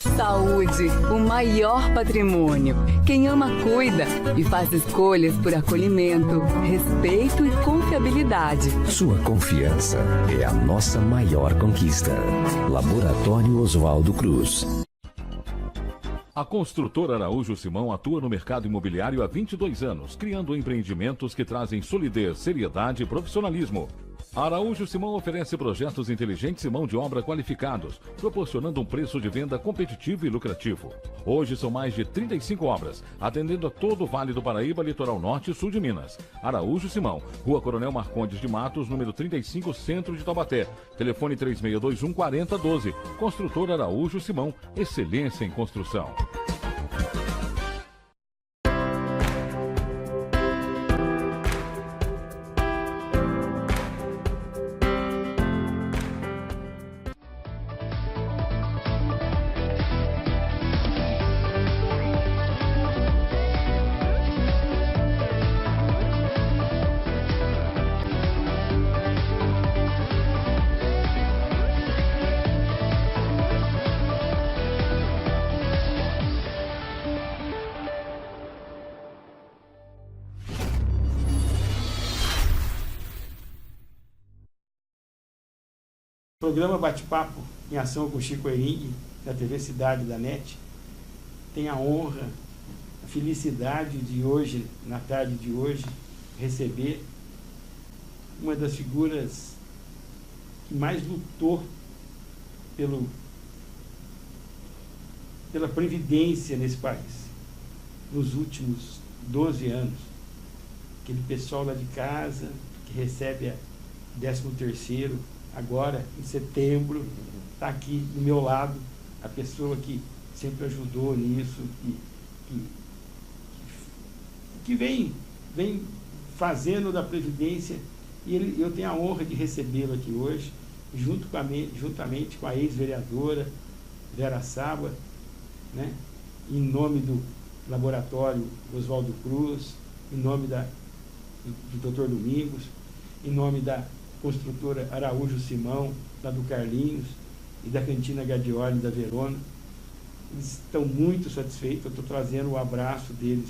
Saúde, o maior patrimônio. Quem ama, cuida e faz escolhas por acolhimento, respeito e confiabilidade. Sua confiança é a nossa maior conquista. Laboratório Oswaldo Cruz. A construtora Araújo Simão atua no mercado imobiliário há 22 anos, criando empreendimentos que trazem solidez, seriedade e profissionalismo. A Araújo Simão oferece projetos inteligentes e mão de obra qualificados, proporcionando um preço de venda competitivo e lucrativo. Hoje são mais de 35 obras, atendendo a todo o Vale do Paraíba, Litoral Norte e Sul de Minas. Araújo Simão, Rua Coronel Marcondes de Matos, número 35, Centro de Taubaté. Telefone 3621-4012. Construtora Araújo Simão, excelência em construção. Programa Bate-Papo em Ação com Chico Ering, da TV Cidade da NET, tem a honra, a felicidade de hoje, na tarde de hoje, receber uma das figuras que mais lutou pela previdência nesse país, nos últimos 12 anos. Aquele pessoal lá de casa que recebe a 13º, agora, em setembro, está aqui do meu lado, a pessoa que sempre ajudou nisso, que vem fazendo da Previdência, e eu tenho a honra de recebê-lo aqui hoje, juntamente com a ex-vereadora Vera Saba, né, em nome do Laboratório Oswaldo Cruz, em nome do Dr. Domingos, em nome da construtora Araújo Simão, lá do Carlinhos, e da Cantina Gadioli da Verona. Eles estão muito satisfeitos, eu estou trazendo o abraço deles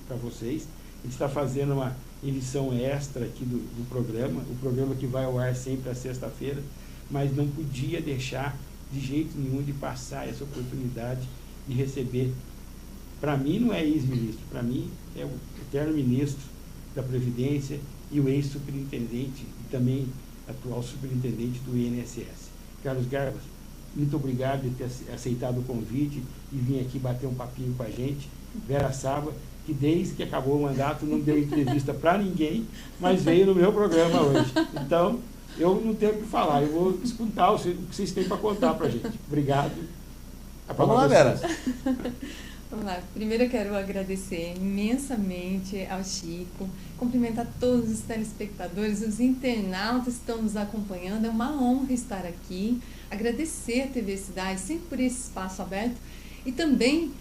para vocês. A gente está fazendo uma emissão extra aqui do programa, o programa que vai ao ar sempre às sexta-feira, mas não podia deixar de jeito nenhum de passar essa oportunidade de receber. Para mim não é ex-ministro, para mim é o eterno ministro da Previdência e o ex-superintendente e também atual superintendente do INSS. Carlos Garbas, muito obrigado por ter aceitado o convite e vir aqui bater um papinho com a gente. Vera Saba, que desde que acabou o mandato não deu entrevista para ninguém, mas veio no meu programa hoje. Então, eu não tenho o que falar, eu vou escutar o que vocês têm para contar para a gente. Obrigado. Vamos lá, Vera. Vamos lá. Primeiro eu quero agradecer imensamente ao Chico, cumprimentar todos os telespectadores, os internautas que estão nos acompanhando. É uma honra estar aqui. Agradecer a TV Cidade sempre por esse espaço aberto e também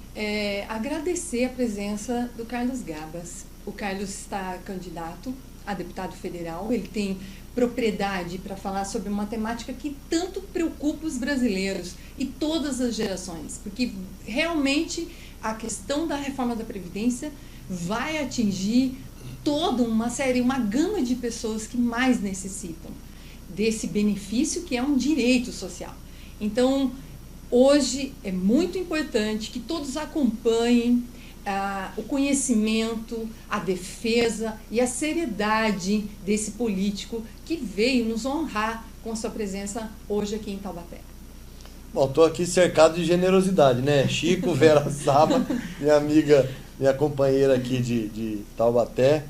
agradecer a presença do Carlos Garbas. O Carlos está candidato a deputado federal, ele tem propriedade para falar sobre uma temática que tanto preocupa os brasileiros e todas as gerações, porque realmente a questão da reforma da Previdência vai atingir toda uma gama de pessoas que mais necessitam desse benefício que é um direito social. Então, hoje é muito importante que todos acompanhem o conhecimento, a defesa e a seriedade desse político que veio nos honrar com sua presença hoje aqui em Taubaté. Bom, estou aqui cercado de generosidade, né? Chico, Vera Saba, minha amiga, minha companheira aqui de Taubaté.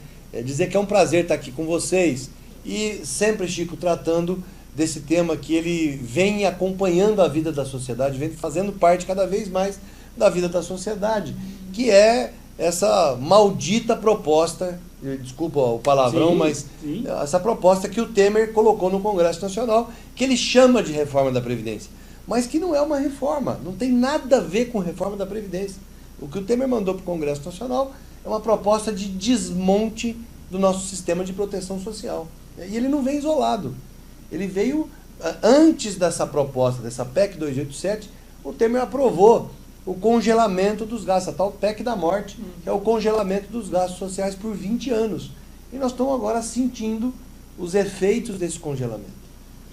Dizer que é um prazer estar aqui com vocês e sempre, Chico, tratando desse tema que ele vem acompanhando a vida da sociedade, vem fazendo parte cada vez mais da vida da sociedade, que é essa maldita proposta, desculpa o palavrão, sim, mas sim, essa proposta que o Temer colocou no Congresso Nacional, que ele chama de reforma da Previdência, mas que não é uma reforma, não tem nada a ver com reforma da Previdência. O que o Temer mandou para o Congresso Nacional é uma proposta de desmonte do nosso sistema de proteção social. E ele não veio isolado. Ele veio, antes dessa proposta, dessa PEC 287, o Temer aprovou o congelamento dos gastos, a tal PEC da morte, que é o congelamento dos gastos sociais por 20 anos. E nós estamos agora sentindo os efeitos desse congelamento.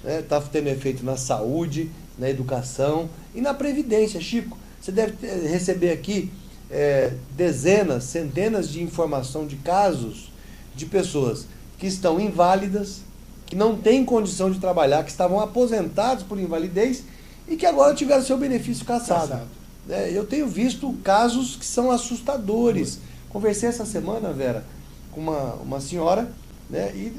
Está tendo efeito na saúde, na educação e na previdência. Chico, você deve receber aqui dezenas, centenas de informação de casos de pessoas que estão inválidas, que não têm condição de trabalhar, que estavam aposentados por invalidez e que agora tiveram seu benefício cassado. Eu tenho visto casos que são assustadores. Conversei essa semana, Vera, com uma senhora, né, e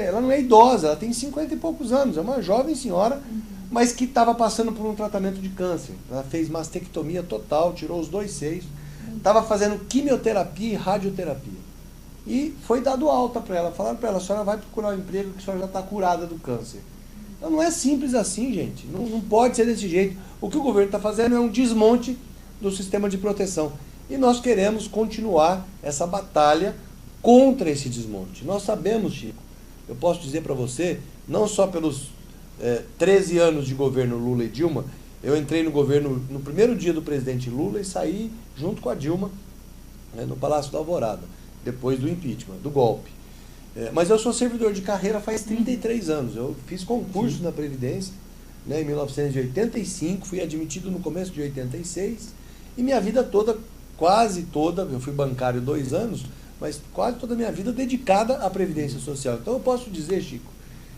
ela não é idosa, ela tem 50 e poucos anos, é uma jovem senhora, mas que estava passando por um tratamento de câncer. Ela fez mastectomia total, tirou os 2 seios, estava fazendo quimioterapia e radioterapia. E foi dado alta para ela. Falaram para ela, a senhora vai procurar um emprego que a senhora já está curada do câncer. Então não é simples assim, gente. Não pode ser desse jeito. O que o governo está fazendo é um desmonte do sistema de proteção. E nós queremos continuar essa batalha contra esse desmonte. Nós sabemos, Chico, eu posso dizer para você, não só pelos 13 anos de governo Lula e Dilma, eu entrei no governo no primeiro dia do presidente Lula e saí junto com a Dilma, né, no Palácio da Alvorada, depois do impeachment, do golpe. Mas eu sou servidor de carreira faz 33 anos. Eu fiz concurso na Previdência, né, em 1985, fui admitido no começo de 86, e minha vida toda, quase toda, eu fui bancário 2 anos, mas quase toda a minha vida dedicada à Previdência Social. Então eu posso dizer, Chico,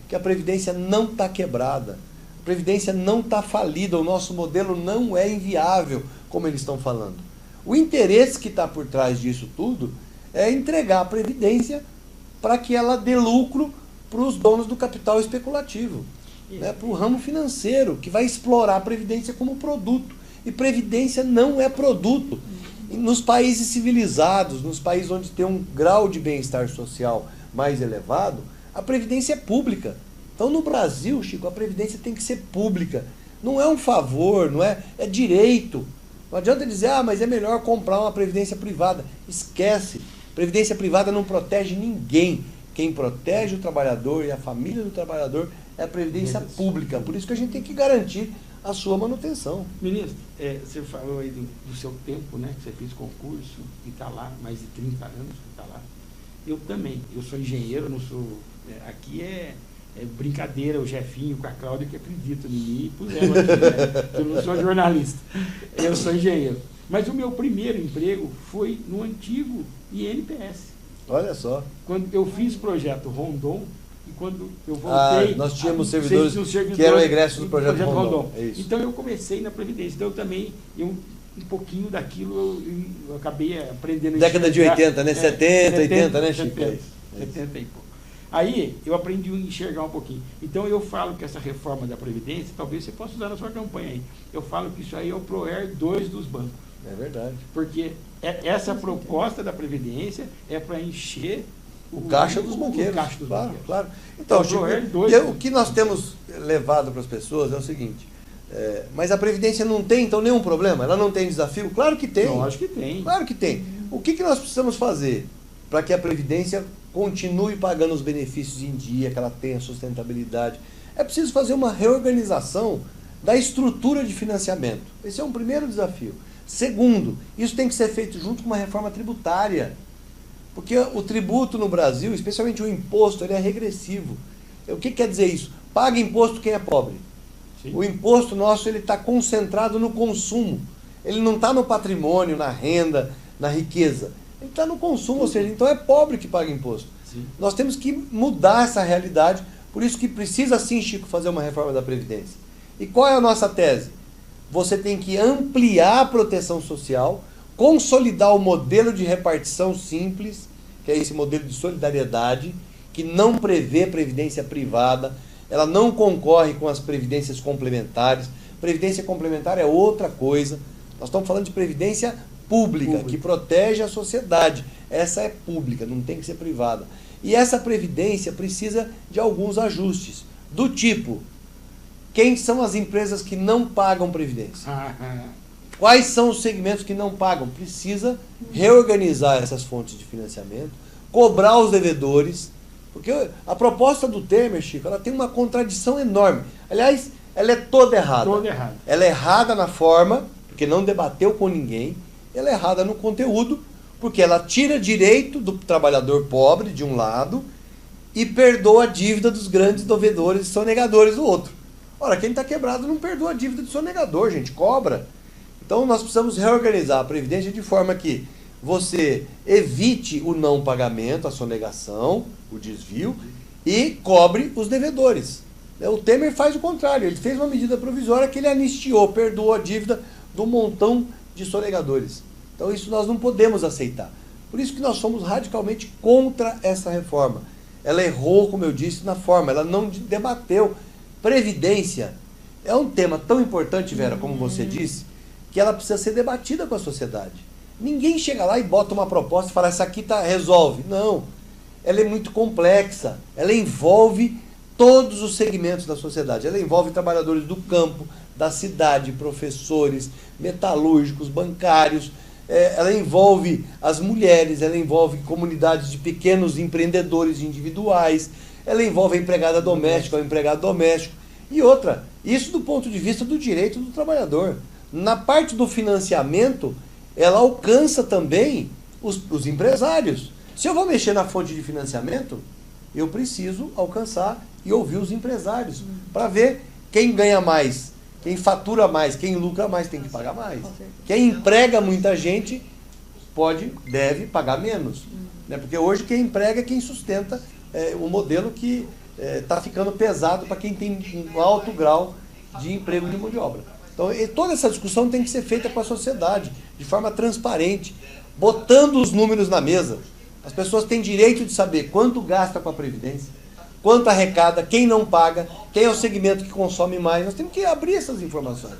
que a Previdência não está quebrada, a Previdência não está falida, o nosso modelo não é inviável, como eles estão falando. O interesse que está por trás disso tudo é entregar a Previdência para que ela dê lucro para os donos do capital especulativo, né, para o ramo financeiro, que vai explorar a Previdência como produto. E Previdência não é produto. Nos países civilizados, nos países onde tem um grau de bem-estar social mais elevado, a Previdência é pública. Então, no Brasil, Chico, a Previdência tem que ser pública. Não é um favor, é direito. Não adianta dizer, mas é melhor comprar uma Previdência privada. Esquece. Previdência privada não protege ninguém. Quem protege o trabalhador e a família do trabalhador é a Previdência pública. Por isso que a gente tem que garantir a sua manutenção. Ministro, você falou aí do seu tempo, né, que você fez concurso e está lá, mais de 30 anos que está lá. Eu também, eu sou engenheiro, não sou... aqui é brincadeira, o Jefinho com a Cláudia que acreditam em mim e puseram aqui, né? Eu não sou jornalista, eu sou engenheiro. Mas o meu primeiro emprego foi no antigo INPS. Olha só. Quando eu fiz projeto Rondon, e quando eu voltei... nós tínhamos servidores que eram egressos do projeto Rondon. Então eu comecei na Previdência. Então eu também, um pouquinho daquilo eu acabei aprendendo. Década de 80, né? 70, 80, né, Chico? 70 e pouco. Aí eu aprendi a enxergar um pouquinho. Então eu falo que essa reforma da Previdência, talvez você possa usar na sua campanha aí. Eu falo que isso aí é o ProER 2 dos bancos. É verdade. Porque essa proposta da Previdência é para encher o caixa dos banqueiros. O caixa dos banqueiros. Claro. Então, Chico, o que nós temos levado para as pessoas é o seguinte, mas a Previdência não tem, então, nenhum problema? Ela não tem desafio? Claro que tem. Eu acho que tem. Claro que tem. O que nós precisamos fazer para que a Previdência continue pagando os benefícios em dia, que ela tenha sustentabilidade? É preciso fazer uma reorganização da estrutura de financiamento. Esse é um primeiro desafio. Segundo, isso tem que ser feito junto com uma reforma tributária. Porque o tributo no Brasil, especialmente o imposto, ele é regressivo. O que quer dizer isso? Paga imposto quem é pobre. Sim. O imposto nosso está concentrado no consumo. Ele não está no patrimônio, na renda, na riqueza. Ele está no consumo, ou seja, então é pobre que paga imposto. Sim. Nós temos que mudar essa realidade, por isso que precisa sim, Chico, fazer uma reforma da Previdência. E qual é a nossa tese? Você tem que ampliar a proteção social, consolidar o modelo de repartição simples, que é esse modelo de solidariedade, que não prevê previdência privada, ela não concorre com as previdências complementares. Previdência complementar é outra coisa. Nós estamos falando de previdência pública, que protege a sociedade. Essa é pública, não tem que ser privada. E essa previdência precisa de alguns ajustes, do tipo, quem são as empresas que não pagam previdência? Quais são os segmentos que não pagam? Precisa reorganizar essas fontes de financiamento, cobrar os devedores, porque a proposta do Temer, Chico, ela tem uma contradição enorme. Aliás, ela é toda errada. Toda errada. Ela é errada na forma, porque não debateu com ninguém. Ela é errada no conteúdo, porque ela tira direito do trabalhador pobre, de um lado, e perdoa a dívida dos grandes devedores e sonegadores do outro. Ora, quem está quebrado não perdoa a dívida do sonegador, gente, cobra. Então nós precisamos reorganizar a Previdência de forma que você evite o não pagamento, a sonegação, o desvio, e cobre os devedores. O Temer faz o contrário, ele fez uma medida provisória que ele anistiou, perdoou a dívida do montão de sonegadores. Então isso nós não podemos aceitar. Por isso que nós somos radicalmente contra essa reforma. Ela errou, como eu disse, na forma, ela não debateu. Previdência é um tema tão importante, Vera, como você disse, que ela precisa ser debatida com a sociedade. Ninguém chega lá e bota uma proposta e fala, essa aqui resolve. Não. Ela é muito complexa. Ela envolve todos os segmentos da sociedade. Ela envolve trabalhadores do campo, da cidade, professores, metalúrgicos, bancários. Ela envolve as mulheres, ela envolve comunidades de pequenos empreendedores individuais, ela envolve a empregada doméstica, o empregado doméstico. E outra, isso do ponto de vista do direito do trabalhador. Na parte do financiamento, ela alcança também os empresários. Se eu vou mexer na fonte de financiamento, eu preciso alcançar e ouvir os empresários para ver quem ganha mais, quem fatura mais, quem lucra mais tem que pagar mais. Quem emprega muita gente deve pagar menos. Né? Porque hoje quem emprega é quem sustenta o modelo que está ficando pesado para quem tem um alto grau de emprego de mão de obra. Então, toda essa discussão tem que ser feita com a sociedade, de forma transparente, botando os números na mesa. As pessoas têm direito de saber quanto gasta com a Previdência, quanto arrecada, quem não paga, quem é o segmento que consome mais. Nós temos que abrir essas informações.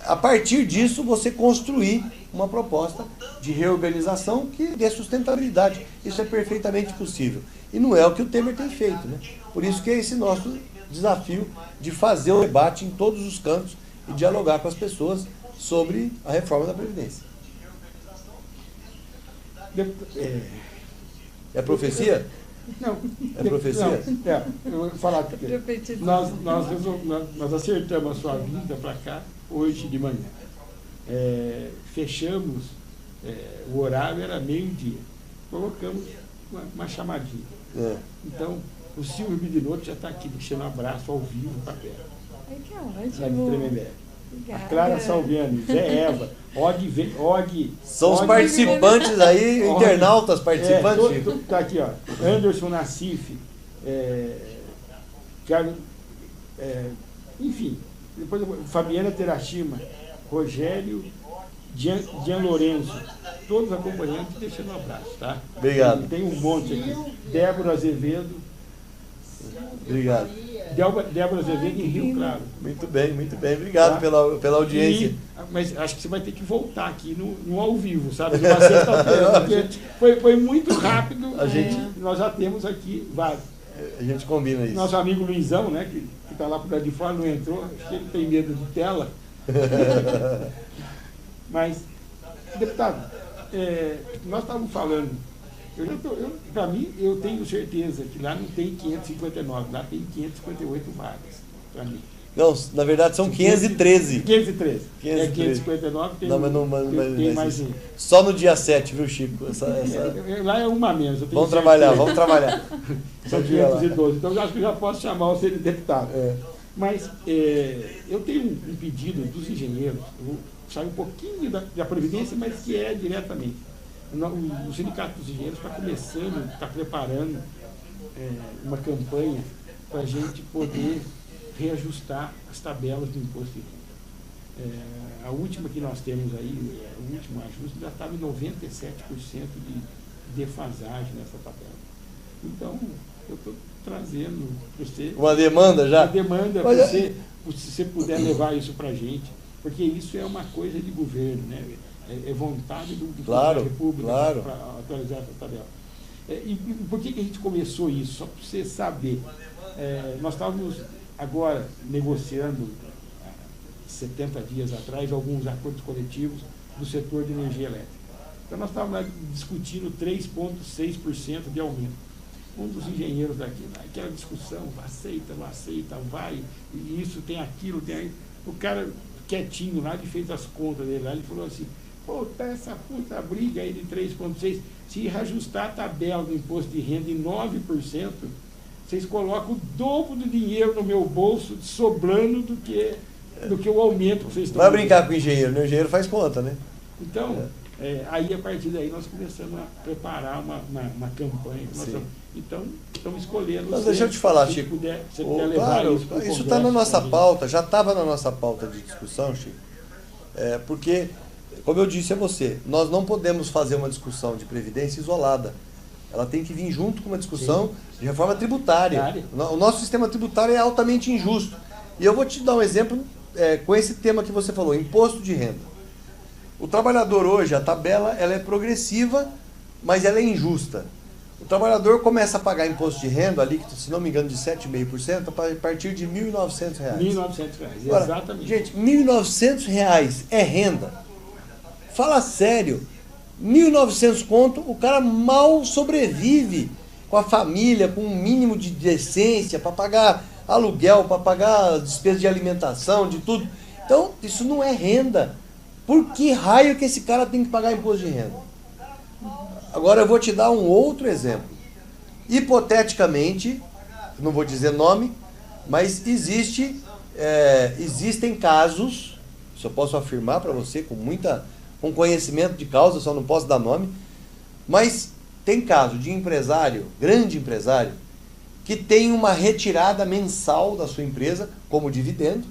A partir disso, você construir uma proposta de reorganização que dê sustentabilidade. Isso é perfeitamente possível. E não é o que o Temer tem feito, né? Por isso que é esse nosso desafio de fazer o debate em todos os cantos e dialogar com as pessoas sobre a reforma da Previdência. É profecia? Não. É profecia? Não, eu vou falar que nós acertamos a sua vinda para cá hoje de manhã. Fechamos, o horário era meio-dia. Colocamos uma chamadinha. Então, o Silvio Bidinotto já está aqui deixando um abraço ao vivo para Vera. Ai, que ótimo. Lá de Tremembé. Obrigada. A Clara Salviani, Zé Eva, Og. São os participantes aí, internautas participantes. Está aqui, ó. Anderson Nassif, Carlos, enfim, depois Fabiana Terashima, Rogério, Gian Lourenço, todos acompanhando e deixando um abraço, tá? Obrigado. Tem um monte aqui. Débora Azevedo. Obrigado. Débora Azevedo em Rio Claro. Muito bem. Obrigado pela audiência. Mas acho que você vai ter que voltar aqui no ao vivo, sabe? Numa sexta-feira, porque foi muito rápido. Nós já temos aqui vários. A gente combina isso. Nosso amigo Luizão, né, que está lá por lá de fora, não entrou, acho que ele tem medo de tela. Mas, deputado, nós estávamos falando, para mim, eu tenho certeza que lá não tem 559, lá tem 558 vagas, para mim. Não, na verdade são 513. 513. 559 tem, tem mais um. Só no dia 7, viu, Chico? Lá é uma menos. Vamos trabalhar. São 512. Então eu acho que eu já posso chamar você de deputado. Mas eu tenho um pedido dos engenheiros, eu vou sair um pouquinho da Previdência, mas que é diretamente. O Sindicato dos Engenheiros está começando, está preparando uma campanha para a gente poder reajustar as tabelas do imposto de renda. A última que nós temos aí, o último ajuste, já estava em 97% de defasagem nessa tabela. Então, eu estou trazendo para você... Uma demanda já? Uma demanda para você, se você puder levar isso para a gente, porque isso é uma coisa de governo, né? É vontade do claro, da República claro. Para atualizar essa tabela. E por que a gente começou isso? Só para você saber. Nós estávamos agora negociando, 70 dias atrás, alguns acordos coletivos do setor de energia elétrica. Então nós estávamos lá discutindo 3,6% de aumento. um dos engenheiros daqui, aquela discussão, aceita, não aceita, vai, e isso tem aquilo, tem aí. O cara quietinho lá, ele fez as contas dele lá, ele falou assim, pô, tá essa puta briga aí de 3,6%, se reajustar a tabela do imposto de renda em 9%, vocês colocam o dobro do dinheiro no meu bolso, sobrando do que o aumento que vocês estão... Vai brincar com o engenheiro, né? O engenheiro faz conta, né? Então, aí a partir daí nós começamos a preparar uma campanha. Então, estamos escolhendo... Mas deixa eu te falar, se Chico. puder levar claro, isso isso está na nossa pauta, já estava na nossa pauta de discussão, Chico. Porque, como eu disse a você, nós não podemos fazer uma discussão de previdência isolada. Ela tem que vir junto com uma discussão de reforma tributária. O nosso sistema tributário é altamente injusto. E eu vou te dar um exemplo com esse tema que você falou, imposto de renda. O trabalhador hoje, a tabela, ela é progressiva, mas ela é injusta. O trabalhador começa a pagar imposto de renda, ali, se não me engano, de 7,5%, a partir de R$ 1.900. R$ 1.900, exatamente. Gente, R$ 1.900 é renda. Fala sério. 1.900 conto, o cara mal sobrevive com a família, com um mínimo de decência, para pagar aluguel, para pagar despesa de alimentação, de tudo. Então, isso não é renda. Por que raio que esse cara tem que pagar imposto de renda? Agora eu vou te dar um outro exemplo. Hipoteticamente, não vou dizer nome, mas existem casos, isso eu posso afirmar para você com conhecimento de causa, só não posso dar nome, mas tem caso de empresário, grande empresário, que tem uma retirada mensal da sua empresa como dividendo,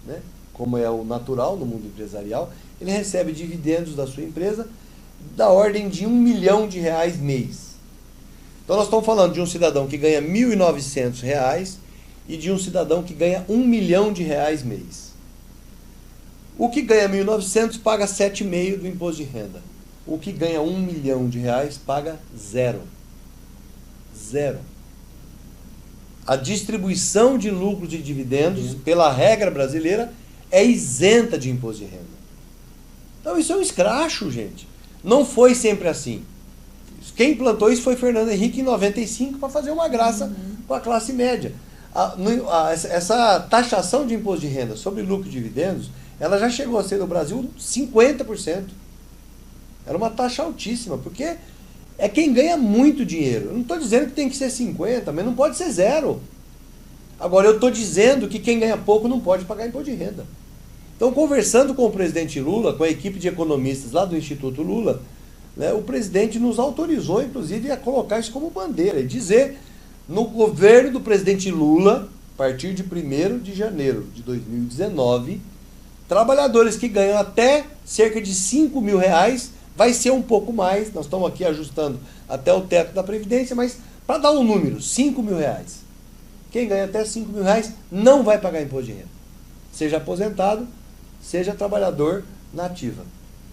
né? Como é o natural no mundo empresarial, ele recebe dividendos da sua empresa da ordem de R$ 1 milhão mês. Então nós estamos falando de um cidadão que ganha R$ 1.900 e de um cidadão que ganha R$ 1 milhão mês. O que ganha 1.900 paga 7,5% do imposto de renda. O que ganha R$ 1 milhão paga zero. Zero. A distribuição de lucros e dividendos, pela regra brasileira, é isenta de imposto de renda. Então isso é um escracho, gente. Não foi sempre assim. Quem implantou isso foi Fernando Henrique em 95 para fazer uma graça com a classe média. Essa taxação de imposto de renda sobre lucro e dividendos, ela já chegou a ser no Brasil 50%. Era uma taxa altíssima, porque é quem ganha muito dinheiro. Eu não estou dizendo que tem que ser 50%, mas não pode ser zero. Agora, eu estou dizendo que quem ganha pouco não pode pagar imposto de renda. Então, conversando com o presidente Lula, com a equipe de economistas lá do Instituto Lula, né, o presidente nos autorizou, inclusive, a colocar isso como bandeira e dizer, no governo do presidente Lula, a partir de 1º de janeiro de 2019, trabalhadores que ganham até cerca de R$ 5.000, vai ser um pouco mais, nós estamos aqui ajustando até o teto da Previdência, mas para dar um número, R$ 5.000. Quem ganha até R$ 5.000 não vai pagar imposto de renda. Seja aposentado, seja trabalhador na ativa.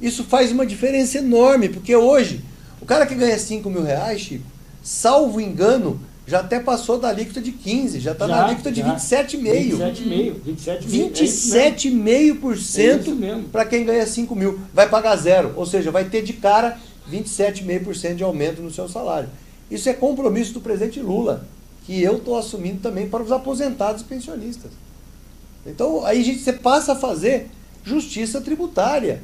Isso faz uma diferença enorme, porque hoje, o cara que ganha R$ 5.000, Chico, salvo engano, já até passou da alíquota de 15%, já está na alíquota de 27,5%. 27,5% para quem ganha 5 mil. Vai pagar zero, ou seja, vai ter de cara 27,5% de aumento no seu salário. Isso é compromisso do presidente Lula, que eu estou assumindo também para os aposentados e pensionistas. Então, aí você passa a fazer justiça tributária.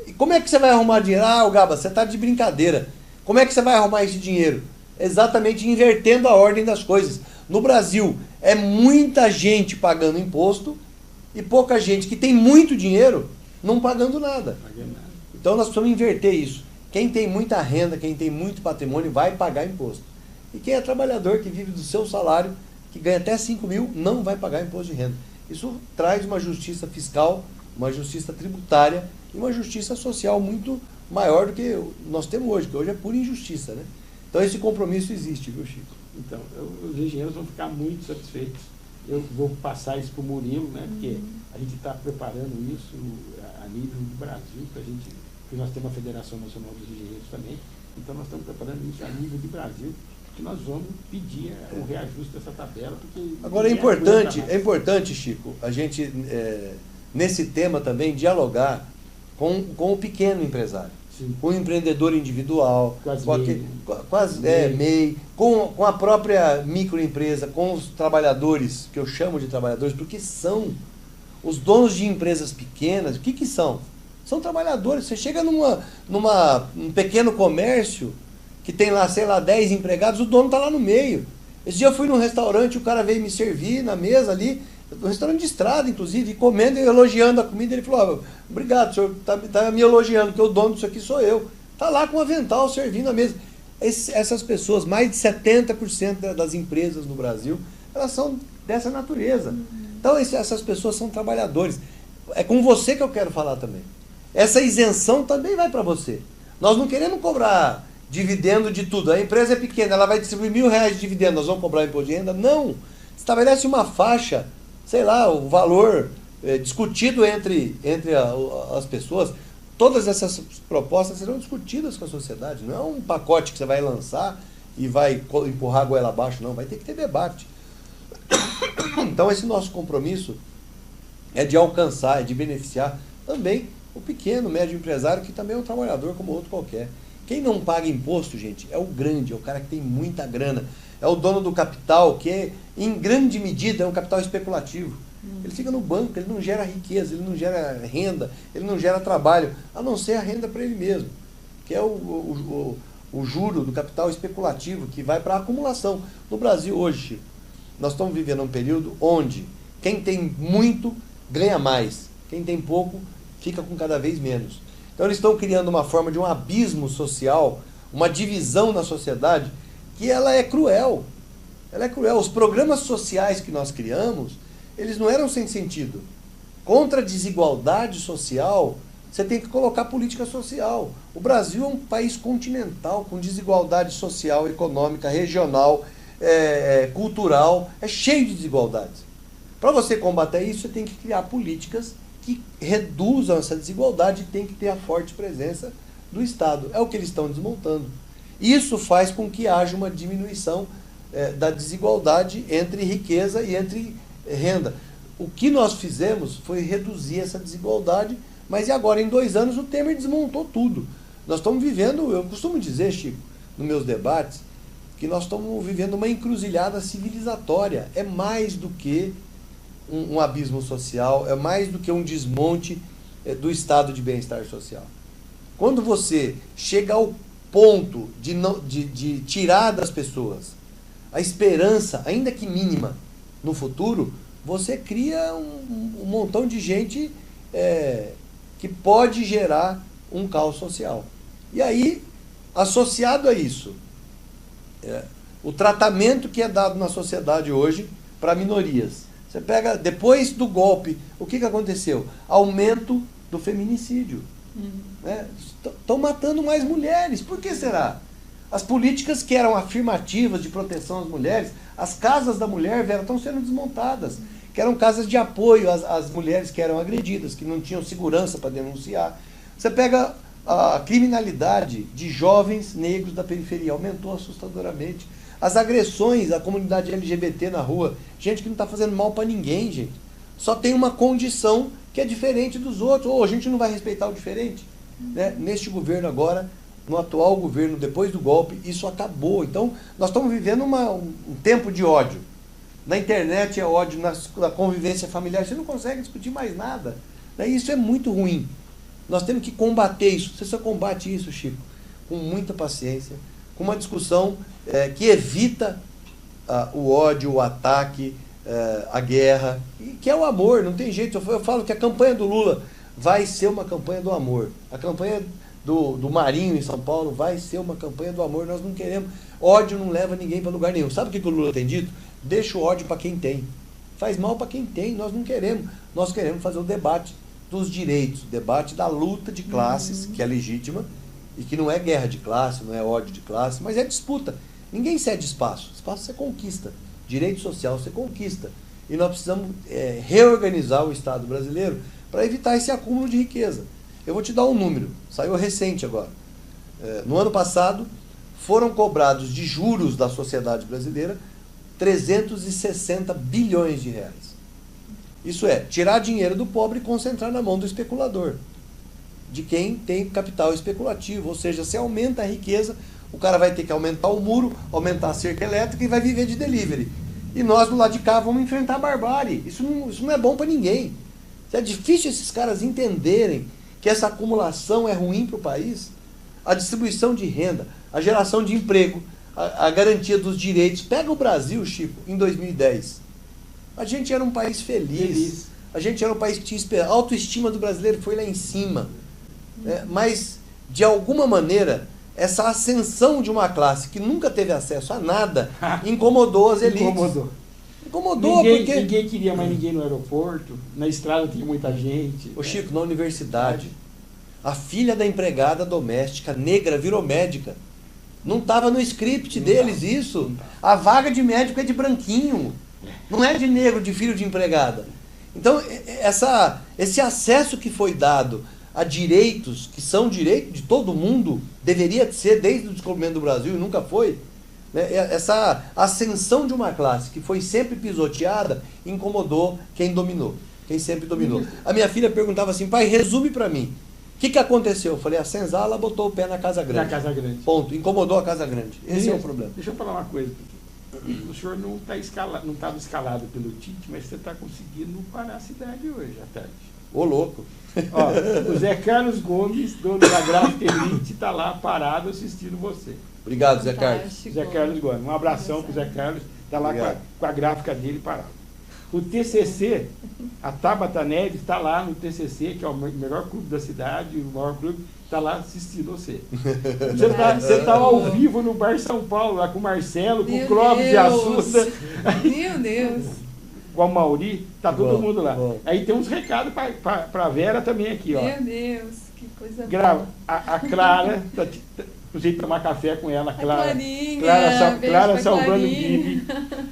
E como é que você vai arrumar dinheiro? Ah, Gaba, você está de brincadeira. Como é que você vai arrumar esse dinheiro? Exatamente invertendo a ordem das coisas. No Brasil, é muita gente pagando imposto e pouca gente que tem muito dinheiro não pagando nada. Então, nós precisamos inverter isso. Quem tem muita renda, quem tem muito patrimônio, vai pagar imposto. E quem é trabalhador, que vive do seu salário, que ganha até 5 mil, não vai pagar imposto de renda. Isso traz uma justiça fiscal, uma justiça tributária e uma justiça social muito maior do que nós temos hoje, que hoje é pura injustiça, né? Então esse compromisso existe, viu, Chico? Então, os engenheiros vão ficar muito satisfeitos. Eu vou passar isso para o Murilo, né? Porque a gente está preparando isso a nível do Brasil, porque nós temos a Federação Nacional dos Engenheiros também, então nós estamos preparando isso a nível de Brasil, que nós vamos pedir o reajuste dessa tabela. Porque agora é importante, Chico, a gente, nesse tema também, dialogar com o pequeno empresário. Sim. com o empreendedor individual, Com as com, MEI, né? MEI, com a própria microempresa, com os trabalhadores, que eu chamo de trabalhadores, porque são os donos de empresas pequenas. O que são? São trabalhadores. Você chega num pequeno comércio que tem lá, sei lá, 10 empregados, o dono está lá no meio. Esse dia eu fui num restaurante, o cara veio me servir na mesa ali, um restaurante de estrada, inclusive, comendo e elogiando a comida. Ele falou: obrigado, o senhor está me elogiando, porque o dono disso aqui sou eu. Está lá com um avental servindo a mesa. Essas pessoas, mais de 70% das empresas no Brasil, elas são dessa natureza. Então essas pessoas são trabalhadores. É com você que eu quero falar também. Essa isenção também vai para você. Nós não queremos cobrar dividendo de tudo. A empresa é pequena, ela vai distribuir R$1.000 de dividendo, nós vamos cobrar imposto de renda? Não. Estabelece uma faixa, sei lá, o valor discutido entre as pessoas. Todas essas propostas serão discutidas com a sociedade. Não é um pacote que você vai lançar e vai empurrar a goela abaixo, não. Vai ter que ter debate. Então esse nosso compromisso é de alcançar, é de beneficiar também o pequeno, médio empresário, que também é um trabalhador como outro qualquer. Quem não paga imposto, gente, é o grande, é o cara que tem muita grana. É o dono do capital, que em grande medida é um capital especulativo. Ele fica no banco, ele não gera riqueza, ele não gera renda, ele não gera trabalho, a não ser a renda para ele mesmo, que é o juro do capital especulativo, que vai para a acumulação. No Brasil hoje, nós estamos vivendo um período onde quem tem muito ganha mais, quem tem pouco fica com cada vez menos. Então eles estão criando uma forma de um abismo social, uma divisão na sociedade, que ela é cruel. Ela é cruel. Os programas sociais que nós criamos, eles não eram sem sentido. Contra a desigualdade social, você tem que colocar política social. O Brasil é um país continental, com desigualdade social, econômica, regional, cultural, é cheio de desigualdades. Para você combater isso, você tem que criar políticas que reduzam essa desigualdade, e tem que ter a forte presença do Estado. É o que eles estão desmontando. Isso faz com que haja uma diminuição da desigualdade entre riqueza e entre renda. O que nós fizemos foi reduzir essa desigualdade, mas e agora, em 2 anos, o Temer desmontou tudo. Nós estamos vivendo, eu costumo dizer, Chico, nos meus debates, que nós estamos vivendo uma encruzilhada civilizatória. É mais do que um abismo social, é mais do que um desmonte do estado de bem-estar social. Quando você chega ao ponto de tirar das pessoas a esperança, ainda que mínima, no futuro, você cria um montão de gente que pode gerar um caos social. E aí, associado a isso, o tratamento que é dado na sociedade hoje para minorias. Você pega, depois do golpe, o que aconteceu? Aumento do feminicídio. Estão matando mais mulheres. Por que será? As políticas que eram afirmativas de proteção às mulheres, as casas da mulher estão sendo desmontadas, que eram casas de apoio às mulheres que eram agredidas, que não tinham segurança para denunciar. Você pega a criminalidade de jovens negros da periferia, aumentou assustadoramente. As agressões à comunidade LGBT na rua, gente que não está fazendo mal para ninguém, gente. Só tem uma condição que é diferente dos outros, ou a gente não vai respeitar o diferente. Né? Neste governo agora, no atual governo, depois do golpe, isso acabou. Então, nós estamos vivendo um tempo de ódio. Na internet é ódio, na convivência familiar, você não consegue discutir mais nada. Né? Isso é muito ruim. Nós temos que combater isso. Você só combate isso, Chico, com muita paciência, com uma discussão que evita o ódio, o ataque, a guerra, que é o amor, não tem jeito. Eu falo que a campanha do Lula vai ser uma campanha do amor. A campanha do Marinho em São Paulo vai ser uma campanha do amor. Nós não queremos. Ódio não leva ninguém para lugar nenhum. Sabe o que o Lula tem dito? Deixa o ódio para quem tem. Faz mal para quem tem. Nós não queremos. Nós queremos fazer o debate dos direitos, o debate da luta de classes, que é legítima, e que não é guerra de classe, não é ódio de classe, mas é disputa. Ninguém cede espaço. Espaço você conquista. Direito social você conquista. E nós precisamos reorganizar o Estado brasileiro para evitar esse acúmulo de riqueza. Eu vou te dar um número, saiu recente agora. No ano passado, foram cobrados de juros da sociedade brasileira 360 bilhões de reais. Isso é, tirar dinheiro do pobre e concentrar na mão do especulador. de quem tem capital especulativo. Ou seja, se aumenta a riqueza, o cara vai ter que aumentar o muro, aumentar a cerca elétrica e vai viver de delivery. E nós, do lado de cá, vamos enfrentar a barbárie. Isso não é bom para ninguém. É difícil esses caras entenderem que essa acumulação é ruim para o país. A distribuição de renda, a geração de emprego, a garantia dos direitos. Pega o Brasil, Chico, em 2010. A gente era um país feliz. A gente era um país que tinha esperança. A autoestima do brasileiro foi lá em cima. Mas, de alguma maneira, essa ascensão de uma classe que nunca teve acesso a nada incomodou as elites. Incomodou porque... Ninguém queria mais ninguém no aeroporto, na estrada tinha muita gente. Ô Chico, na universidade, a filha da empregada doméstica negra virou médica. Não estava no script deles isso. A vaga de médico é de branquinho, não é de negro, de filho de empregada. Então, esse acesso que foi dado a direitos, que são direitos de todo mundo, deveria ser desde o descobrimento do Brasil e nunca foi, né? Essa ascensão de uma classe que foi sempre pisoteada incomodou quem dominou, quem sempre dominou. A minha filha perguntava assim: pai, resume para mim, o que aconteceu? Eu falei: a senzala botou o pé na Casa Grande. Na Casa Grande. Ponto. Incomodou a Casa Grande. Esse é o problema. Deixa eu falar uma coisa. O senhor não estava escalado pelo Tite, mas você está conseguindo parar a cidade hoje à tarde. Ô, louco. Ó, o Zé Carlos Gomes, dono da Gráfica Elite, está lá parado assistindo você. Obrigado, Zé Carlos. Zé Carlos Gomes. Um abração para o Zé Carlos. Está lá com a gráfica dele parado. O TCC, a Tabata Neves, está lá no TCC, que é o melhor clube da cidade, o maior clube, está lá assistindo você. Você está ao vivo no Bar São Paulo, lá com o Marcelo, com o Clóvis de Assusta. Meu Deus! Com a Mauri, tá todo mundo lá. Bom. Aí tem uns recados para a Vera também aqui, ó. Meu Deus, que coisa Grava. boa. A Clara, no jeito de tomar café com ela, Clarinha, Clara salvando o Bibi.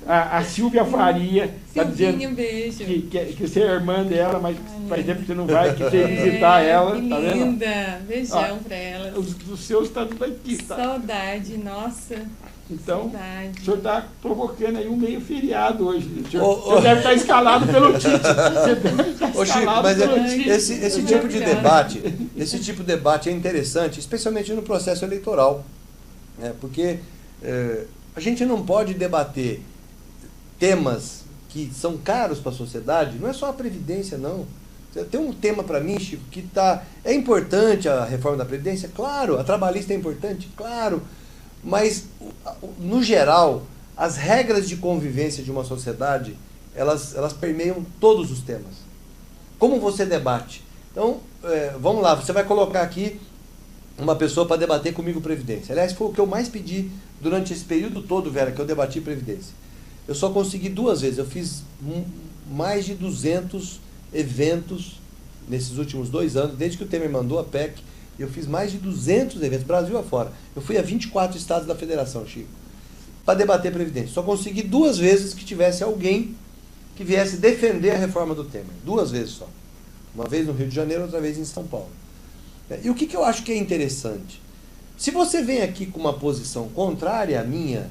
A Silvia Faria está dizendo beijo. que você é irmã dela, mas faz tempo que você não vai, que você ia visitar ela. Que tá vendo? linda, beijão para ela. Os seus estão tudo aqui, tá? Saudade, nossa. Então, Saudade. o senhor está provocando aí um meio feriado hoje. O senhor deve estar escalado pelo Tite. Você deve estar Ô Chico, escalado mas pelo Tite. esse tipo de debate, é interessante, especialmente no processo eleitoral, né? Porque a gente não pode debater temas que são caros para a sociedade. Não é só a Previdência, não. Tem um tema para mim, Chico, que é importante a reforma da Previdência, claro, a trabalhista é importante, claro, mas, no geral, as regras de convivência de uma sociedade, elas permeiam todos os temas. Como você debate? Então, vamos lá, você vai colocar aqui uma pessoa para debater comigo Previdência. Aliás, foi o que eu mais pedi durante esse período todo, Vera, que eu debati Previdência. Eu só consegui 2 vezes, eu fiz mais de 200 eventos nesses últimos 2 anos, desde que o Temer mandou a PEC. Eu fiz mais de 200 eventos, Brasil afora. Eu fui a 24 estados da federação, Chico, para debater Previdência. Só consegui 2 vezes que tivesse alguém que viesse defender a reforma do Temer. 2 vezes só. Uma vez no Rio de Janeiro, outra vez em São Paulo. E o que eu acho que é interessante? Se você vem aqui com uma posição contrária à minha,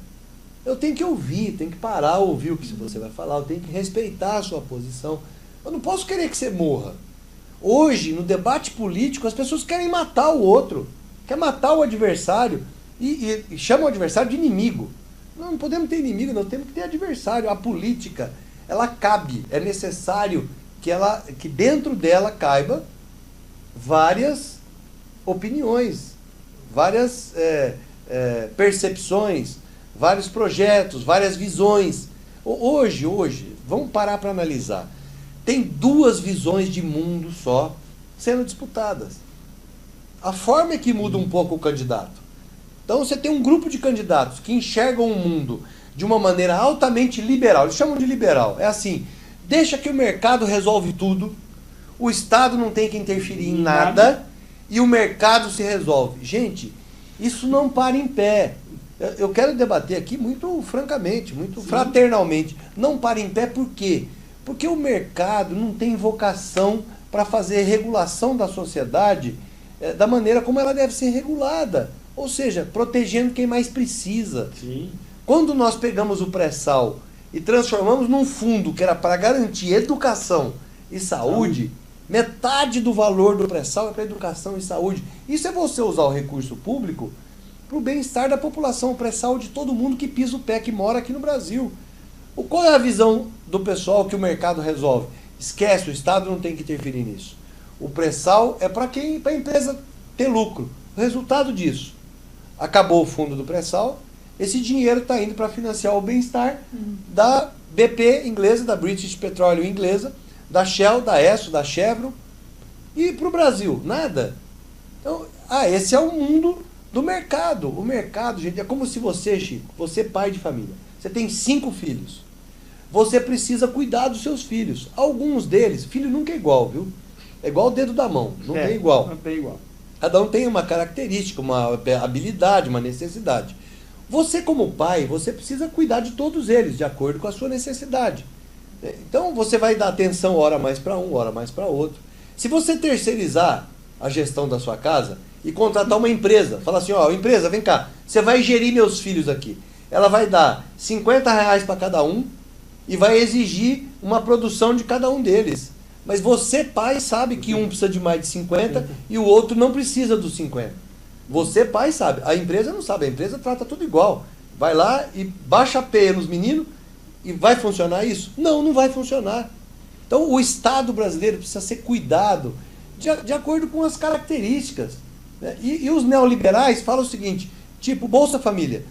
eu tenho que ouvir, tenho que parar, ouvir o que você vai falar, eu tenho que respeitar a sua posição. Eu não posso querer que você morra. Hoje, no debate político, as pessoas querem matar o outro, querem matar o adversário e chamam o adversário de inimigo. Não podemos ter inimigo, não, temos que ter adversário. A política, ela cabe, é necessário que dentro dela caiba várias opiniões, várias percepções, vários projetos, várias visões. Hoje, vamos parar para analisar. Tem 2 visões de mundo só sendo disputadas. A forma é que muda um pouco o candidato. Então você tem um grupo de candidatos que enxergam o mundo de uma maneira altamente liberal. Eles chamam de liberal. É assim, deixa que o mercado resolve tudo, o Estado não tem que interferir em nada e o mercado se resolve. Gente, isso não para em pé. Eu quero debater aqui muito francamente, muito fraternalmente. Não para em pé por quê? Porque o mercado não tem vocação para fazer regulação da sociedade da maneira como ela deve ser regulada. Ou seja, protegendo quem mais precisa. Sim. Quando nós pegamos o pré-sal e transformamos num fundo que era para garantir educação e saúde, Metade do valor do pré-sal é para educação e saúde. Isso é você usar o recurso público para o bem-estar da população, o pré-sal de todo mundo que pisa o pé, que mora aqui no Brasil. Qual é a visão do pessoal que o mercado resolve? Esquece, o Estado não tem que interferir nisso. O pré-sal é para a empresa ter lucro. O resultado disso, acabou o fundo do pré-sal, esse dinheiro está indo para financiar o bem-estar da BP inglesa, da British Petroleum inglesa, da Shell, da Esso, da Chevron, e para o Brasil, nada. Então, esse é o mundo do mercado. O mercado, gente, é como se você, Chico, você é pai de família, você tem 5 filhos, você precisa cuidar dos seus filhos. Alguns deles, filho nunca é igual, viu? É igual o dedo da mão, não tem igual. Não tem igual. Cada um tem uma característica, uma habilidade, uma necessidade. Você, como pai, você precisa cuidar de todos eles, de acordo com a sua necessidade. Então, você vai dar atenção hora mais para um, hora mais para outro. Se você terceirizar a gestão da sua casa e contratar uma empresa, falar assim, ó, empresa, vem cá, você vai gerir meus filhos aqui. Ela vai dar R$50 para cada um e vai exigir uma produção de cada um deles. Mas você, pai, sabe que um precisa de mais de 50 e o outro não precisa dos 50. Você, pai, sabe. A empresa não sabe. A empresa trata tudo igual. Vai lá e baixa a peia nos meninos e vai funcionar isso? Não, não vai funcionar. Então, o Estado brasileiro precisa ser cuidado de acordo com as características. Né? E os neoliberais falam o seguinte, tipo, Bolsa Família.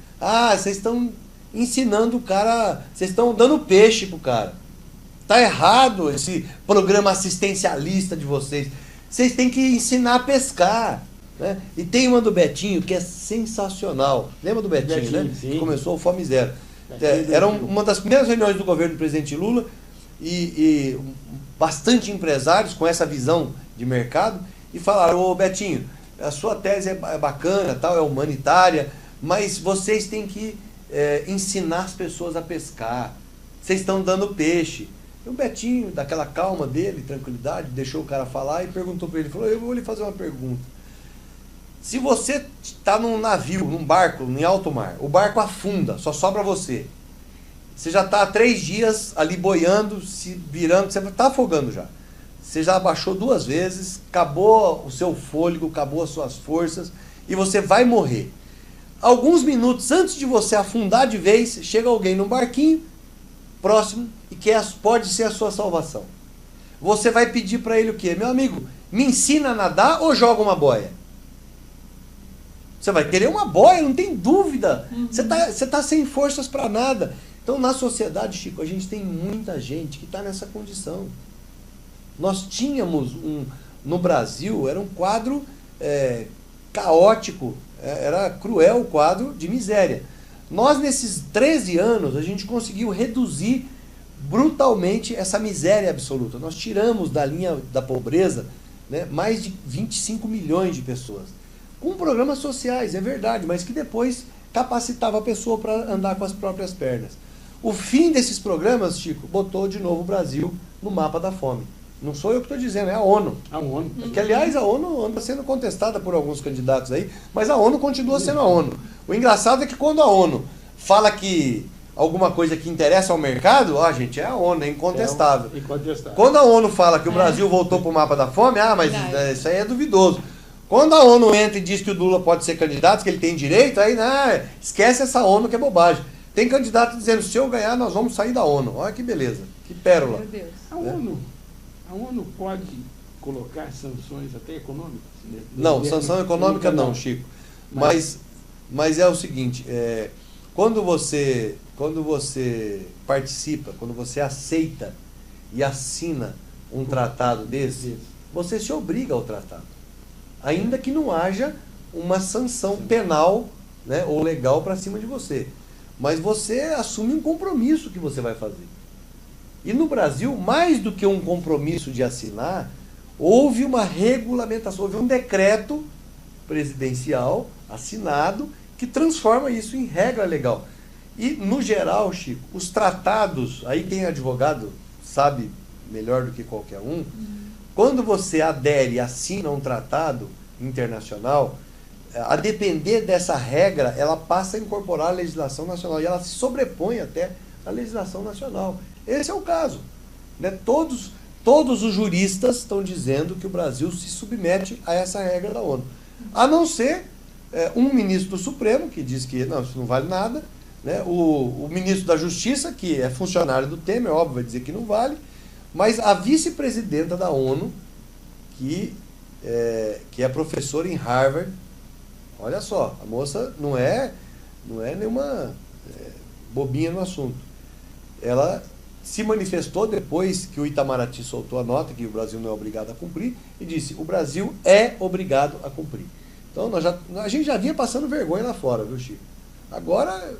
Vocês estão ensinando o cara, vocês estão dando peixe pro cara. Está errado esse programa assistencialista de vocês. Vocês têm que ensinar a pescar. Né? E tem uma do Betinho que é sensacional. Lembra do Betinho, né? Sim. Começou o Fome Zero. Era uma das primeiras reuniões do governo do presidente Lula e bastante empresários com essa visão de mercado e falaram, ô Betinho, a sua tese é bacana, tal, é humanitária, mas vocês têm que ensinar as pessoas a pescar. Vocês estão dando peixe. E o Betinho, daquela calma dele, tranquilidade, deixou o cara falar e perguntou para ele, falou, eu vou lhe fazer uma pergunta. Se você está num navio, num barco, em alto mar, o barco afunda, só sobra você. Você já está há 3 dias ali boiando, se virando, você está afogando já. Você já abaixou 2 vezes, acabou o seu fôlego, acabou as suas forças e você vai morrer. Alguns minutos antes de você afundar de vez, chega alguém num barquinho próximo e que pode ser a sua salvação. Você vai pedir para ele o quê? Meu amigo, me ensina a nadar ou joga uma boia? Você vai querer uma boia, não tem dúvida. Você tá sem forças para nada. Então, na sociedade, Chico, a gente tem muita gente que está nessa condição. Nós tínhamos no Brasil, era um quadro caótico, era cruel o quadro de miséria. Nós, nesses 13 anos, a gente conseguiu reduzir brutalmente essa miséria absoluta. Nós tiramos da linha da pobreza, né, mais de 25 milhões de pessoas. Com programas sociais, é verdade, mas que depois capacitava a pessoa para andar com as próprias pernas. O fim desses programas, Chico, botou de novo o Brasil no mapa da fome. Não sou eu que estou dizendo, é a ONU. A ONU. Que, aliás, a ONU anda sendo contestada por alguns candidatos aí, mas a ONU continua sendo a ONU. O engraçado é que quando a ONU fala que alguma coisa que interessa ao mercado, gente, é a ONU, é incontestável. Incontestável. Quando a ONU fala que o Brasil voltou para o mapa da fome, mas isso aí é duvidoso. Quando a ONU entra e diz que o Lula pode ser candidato, que ele tem direito, aí esquece essa ONU que é bobagem. Tem candidato dizendo, se eu ganhar, nós vamos sair da ONU. Olha que beleza, que pérola. Meu Deus. A ONU pode colocar sanções até econômicas? Não, sanção econômica não, Chico. Mas é o seguinte, quando você participa, quando você aceita e assina um tratado desse, você se obriga ao tratado. Ainda que não haja uma sanção penal, né, ou legal para cima de você. Mas você assume um compromisso que você vai fazer. E no Brasil, mais do que um compromisso de assinar, houve uma regulamentação, houve um decreto presidencial assinado que transforma isso em regra legal. E, no geral, Chico, os tratados, aí quem é advogado sabe melhor do que qualquer um, quando você adere e assina um tratado internacional, a depender dessa regra, ela passa a incorporar a legislação nacional e ela se sobrepõe até à legislação nacional. Esse é o caso. Né? todos os juristas estão dizendo que o Brasil se submete a essa regra da ONU. A não ser um ministro do Supremo, que diz que não, isso não vale nada, né? O ministro da Justiça, que é funcionário do Temer, óbvio, vai dizer que não vale, mas a vice-presidenta da ONU, que é professora em Harvard, olha só, a moça não é nenhuma bobinha no assunto. Ela se manifestou depois que o Itamaraty soltou a nota que o Brasil não é obrigado a cumprir e disse: o Brasil é obrigado a cumprir. Então a gente já vinha passando vergonha lá fora, viu, Chico? Agora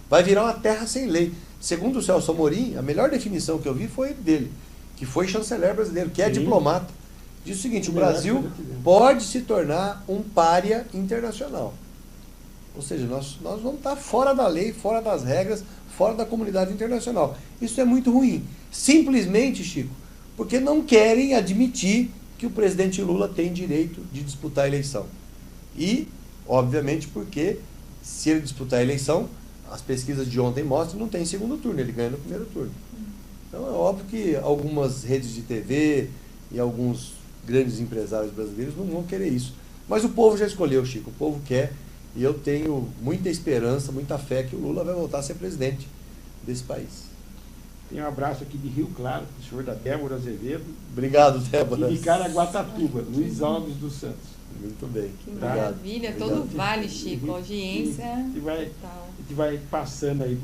vai virar uma terra sem lei. Segundo o Celso Amorim, a melhor definição que eu vi foi dele, que foi chanceler brasileiro, que é diplomata. Diz o seguinte: o Brasil pode se tornar um pária internacional. Ou seja, nós vamos estar fora da lei, fora das regras, fora da comunidade internacional. Isso é muito ruim. Simplesmente, Chico, porque não querem admitir que o presidente Lula tem direito de disputar a eleição. E, obviamente, porque se ele disputar a eleição, as pesquisas de ontem mostram que não tem segundo turno, ele ganha no primeiro turno. Então é óbvio que algumas redes de TV e alguns grandes empresários brasileiros não vão querer isso. Mas o povo já escolheu, Chico, o povo quer. E eu tenho muita esperança, muita fé que o Lula vai voltar a ser presidente desse país. Tem um abraço aqui de Rio Claro, do senhor da Débora Azevedo. Obrigado, Débora. E de Caraguatatuba, Luiz Alves dos Santos. Muito bem. Que Obrigado. maravilha, Obrigado. todo vale, Chico, audiência. A gente vai passando aí.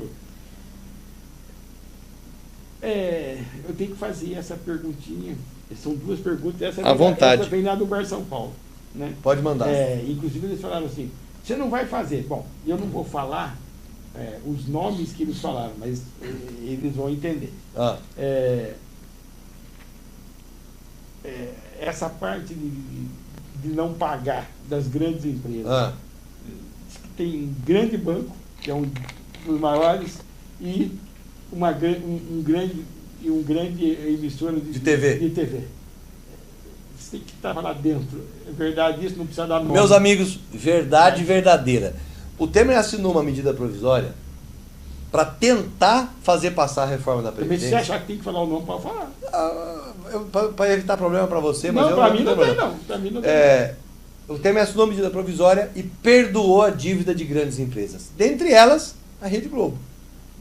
Eu tenho que fazer essa perguntinha. São duas perguntas. Essa à vontade. Essa vem lá do Bar São Paulo. Né? Pode mandar. Inclusive eles falaram assim: você não vai fazer. Bom, eu não vou falar os nomes que eles falaram, mas eles vão entender. Essa parte de não pagar das grandes empresas. Diz que tem um grande banco, que é um dos maiores, e um grande emissora de TV. Você tem que estar lá dentro. É verdade isso? Não precisa dar nome. Meus amigos, verdade verdadeira. O Temer assinou uma medida provisória para tentar fazer passar a reforma da Previdência. Se você achar que tem que falar o nome, pode falar. Para evitar problema para você, mas não, para mim não tem, não. Para mim não tem. O Temer assinou a medida provisória e perdoou a dívida de grandes empresas. Dentre elas, a Rede Globo.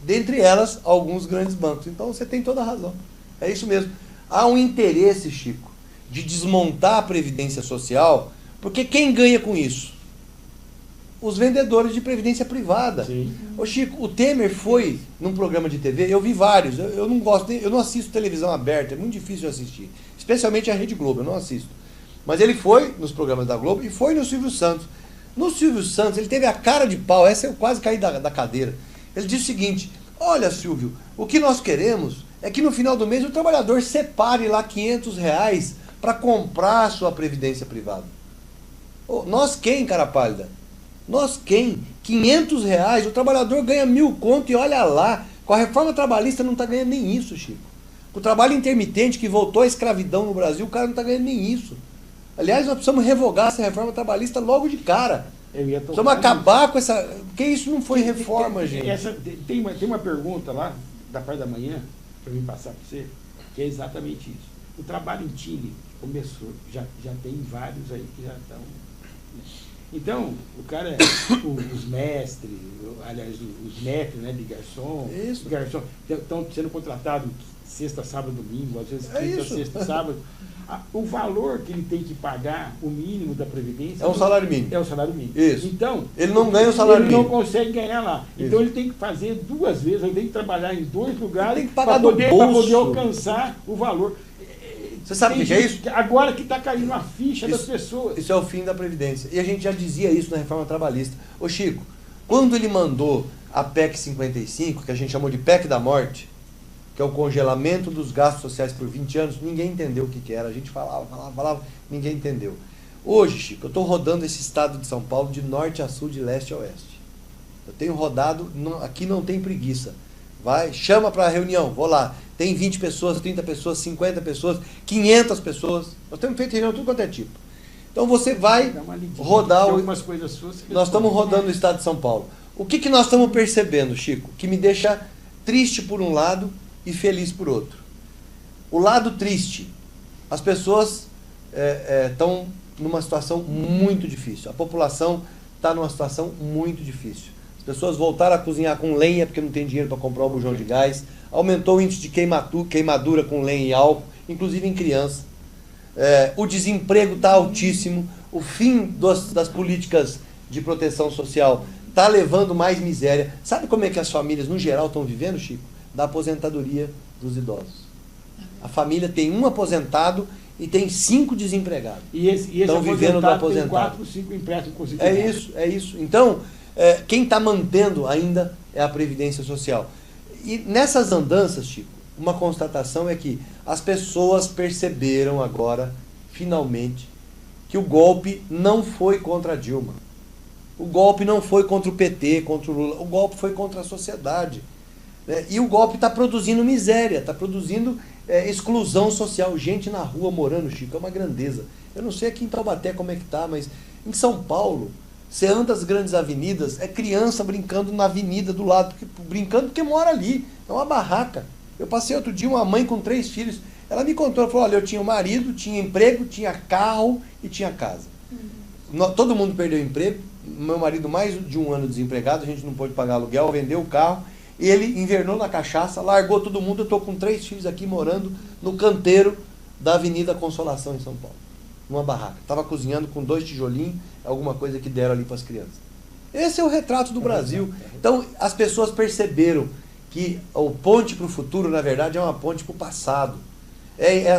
Dentre elas, alguns grandes bancos. Então você tem toda a razão. É isso mesmo. Há um interesse, Chico, de desmontar a Previdência Social, porque quem ganha com isso? Os vendedores de previdência privada. Sim. Ô Chico, o Temer foi num programa de TV, eu vi vários, eu não gosto, eu não assisto televisão aberta, é muito difícil de assistir, especialmente a Rede Globo, eu não assisto. Mas ele foi nos programas da Globo e foi no Silvio Santos. No Silvio Santos, ele teve a cara de pau, essa eu quase caí da cadeira. Ele disse o seguinte: olha, Silvio, o que nós queremos é que no final do mês o trabalhador separe lá R$500 para comprar a sua previdência privada. Nós quem, cara pálida? Nós quem? R$500, o trabalhador ganha 1.000 conto e olha lá, com a reforma trabalhista não está ganhando nem isso, Chico. Com o trabalho intermitente que voltou à escravidão no Brasil, o cara não está ganhando nem isso. Aliás, nós precisamos revogar essa reforma trabalhista logo de cara. Precisamos acabar com essa... Porque isso não foi reforma, gente. Tem uma pergunta lá, da parte da manhã, para mim passar para você, que é exatamente isso. O trabalho em time começou, já tem vários aí que já estão... Então, o cara, os mestres, aliás, os mestres, né, de garçom, estão sendo contratados sexta, sábado, domingo, às vezes quinta, sexta, sábado. O valor que ele tem que pagar, o mínimo da Previdência... É um salário mínimo. É o salário mínimo. Isso. Então, ele não ganha o salário mínimo. Ele não consegue ganhar lá. Isso. Então, ele tem que fazer 2 vezes, ele tem que trabalhar em 2 lugares para poder alcançar o valor. Você sabe o que é isso? Agora que está caindo a ficha das pessoas. Isso é o fim da Previdência. E a gente já dizia isso na reforma trabalhista. Ô Chico, quando ele mandou a PEC 55, que a gente chamou de PEC da morte, que é o congelamento dos gastos sociais por 20 anos, ninguém entendeu o que era. A gente falava, ninguém entendeu. Hoje, Chico, eu estou rodando esse estado de São Paulo de norte a sul, de leste a oeste. Eu tenho rodado, aqui não tem preguiça. Vai, chama para a reunião, vou lá. Tem 20 pessoas, 30 pessoas, 50 pessoas, 500 pessoas. Nós temos feito reunião de tudo quanto é tipo. Então você vai rodar... Nós estamos rodando o estado de São Paulo. O que nós estamos percebendo, Chico? Que me deixa triste por um lado e feliz por outro. O lado triste, as pessoas estão numa situação muito difícil. A população está numa situação muito difícil. As pessoas voltaram a cozinhar com lenha porque não tem dinheiro para comprar o bujão de gás. Aumentou o índice de queimadura com lenha e álcool, inclusive em criança. O desemprego está altíssimo. O fim das políticas de proteção social está levando mais miséria. Sabe como é que as famílias, no geral, estão vivendo, Chico? Da aposentadoria dos idosos. A família tem um aposentado e tem 5 desempregados. E esse estão vivendo do aposentado. Tem 4, 5 empréstimos consignados. É isso. Então, quem está mantendo ainda é a Previdência Social. E nessas andanças, Chico, uma constatação é que as pessoas perceberam agora, finalmente, que o golpe não foi contra a Dilma. O golpe não foi contra o PT, contra o Lula. O golpe foi contra a sociedade. E o golpe está produzindo miséria, está produzindo exclusão social. Gente na rua morando, Chico, é uma grandeza. Eu não sei aqui em Taubaté como é que está, mas em São Paulo, você anda as grandes avenidas, é criança brincando na avenida do lado, brincando porque mora ali. É uma barraca. Eu passei outro dia uma mãe com 3 filhos. Ela me contou, ela falou, olha, eu tinha um marido, tinha emprego, tinha carro e tinha casa. Todo mundo perdeu emprego. Meu marido mais de 1 ano desempregado, a gente não pôde pagar aluguel, vendeu o carro. Ele invernou na cachaça, largou todo mundo. Eu estou com 3 filhos aqui morando no canteiro da Avenida Consolação, em São Paulo. Numa barraca. Estava cozinhando com 2 tijolinhos, alguma coisa que deram ali para as crianças. Esse é o retrato do Brasil. Então, as pessoas perceberam que o ponte para o futuro, na verdade, é uma ponte para o passado.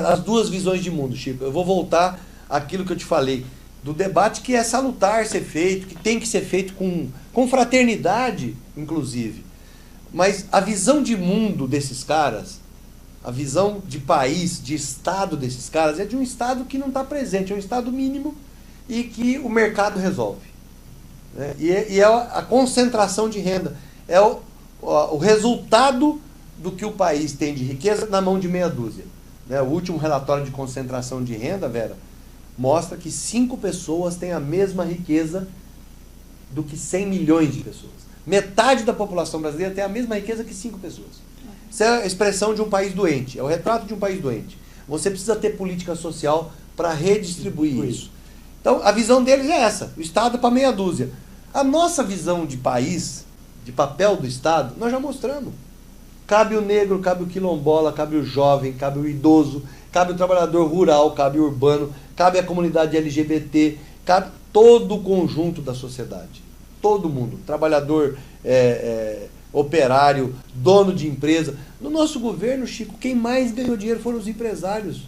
As duas visões de mundo, Chico. Eu vou voltar àquilo que eu te falei, do debate que é salutar ser feito, que tem que ser feito com fraternidade, inclusive. Mas a visão de mundo desses caras, a visão de país, de Estado desses caras, é de um Estado que não está presente, é um Estado mínimo e que o mercado resolve. E é a concentração de renda, é o resultado do que o país tem de riqueza na mão de meia dúzia. O último relatório de concentração de renda, Vera, mostra que 5 pessoas têm a mesma riqueza do que 100 milhões de pessoas. Metade da população brasileira tem a mesma riqueza que 5 pessoas. Isso é a expressão de um país doente, é o retrato de um país doente. Você precisa ter política social para redistribuir isso. Então, a visão deles é essa, o Estado para meia dúzia. A nossa visão de país, de papel do Estado, nós já mostramos. Cabe o negro, cabe o quilombola, cabe o jovem, cabe o idoso, cabe o trabalhador rural, cabe o urbano, cabe a comunidade LGBT, cabe todo o conjunto da sociedade. Todo mundo, trabalhador, operário, dono de empresa. No nosso governo, Chico, quem mais ganhou dinheiro foram os empresários.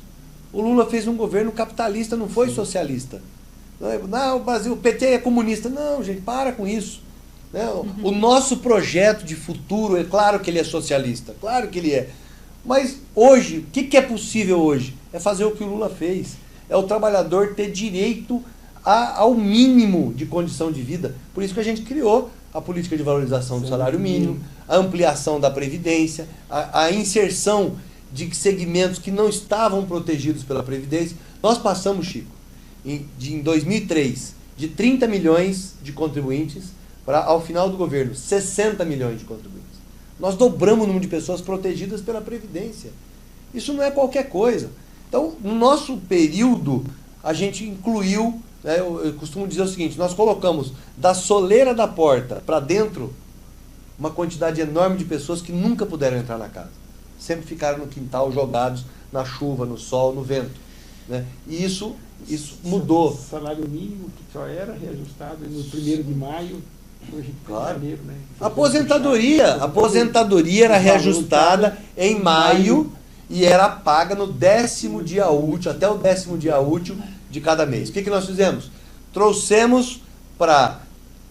O Lula fez um governo capitalista, não foi socialista. Não, o Brasil, o PT é comunista. Não, gente, para com isso. O nosso projeto de futuro, é claro que ele é socialista, claro que ele é. Mas hoje, o que é possível hoje? É fazer o que o Lula fez. É o trabalhador ter direito ao mínimo de condição de vida. Por isso que a gente criou a política de valorização do salário mínimo, a ampliação da Previdência, a inserção de segmentos que não estavam protegidos pela Previdência. Nós passamos, Chico, em 2003, de 30 milhões de contribuintes para, ao final do governo, 60 milhões de contribuintes. Nós dobramos o número de pessoas protegidas pela Previdência. Isso não é qualquer coisa. Então, no nosso período, a gente incluiu, eu costumo dizer o seguinte, nós colocamos da soleira da porta para dentro uma quantidade enorme de pessoas que nunca puderam entrar na casa. Sempre ficaram no quintal, jogados na chuva, no sol, no vento. E isso mudou. O salário mínimo que só era reajustado no 1º de maio, hoje claro. Em janeiro, né? A aposentadoria era reajustada em maio e era paga no 10º dia útil, até o 10º dia útil de cada mês. O que nós fizemos? Trouxemos para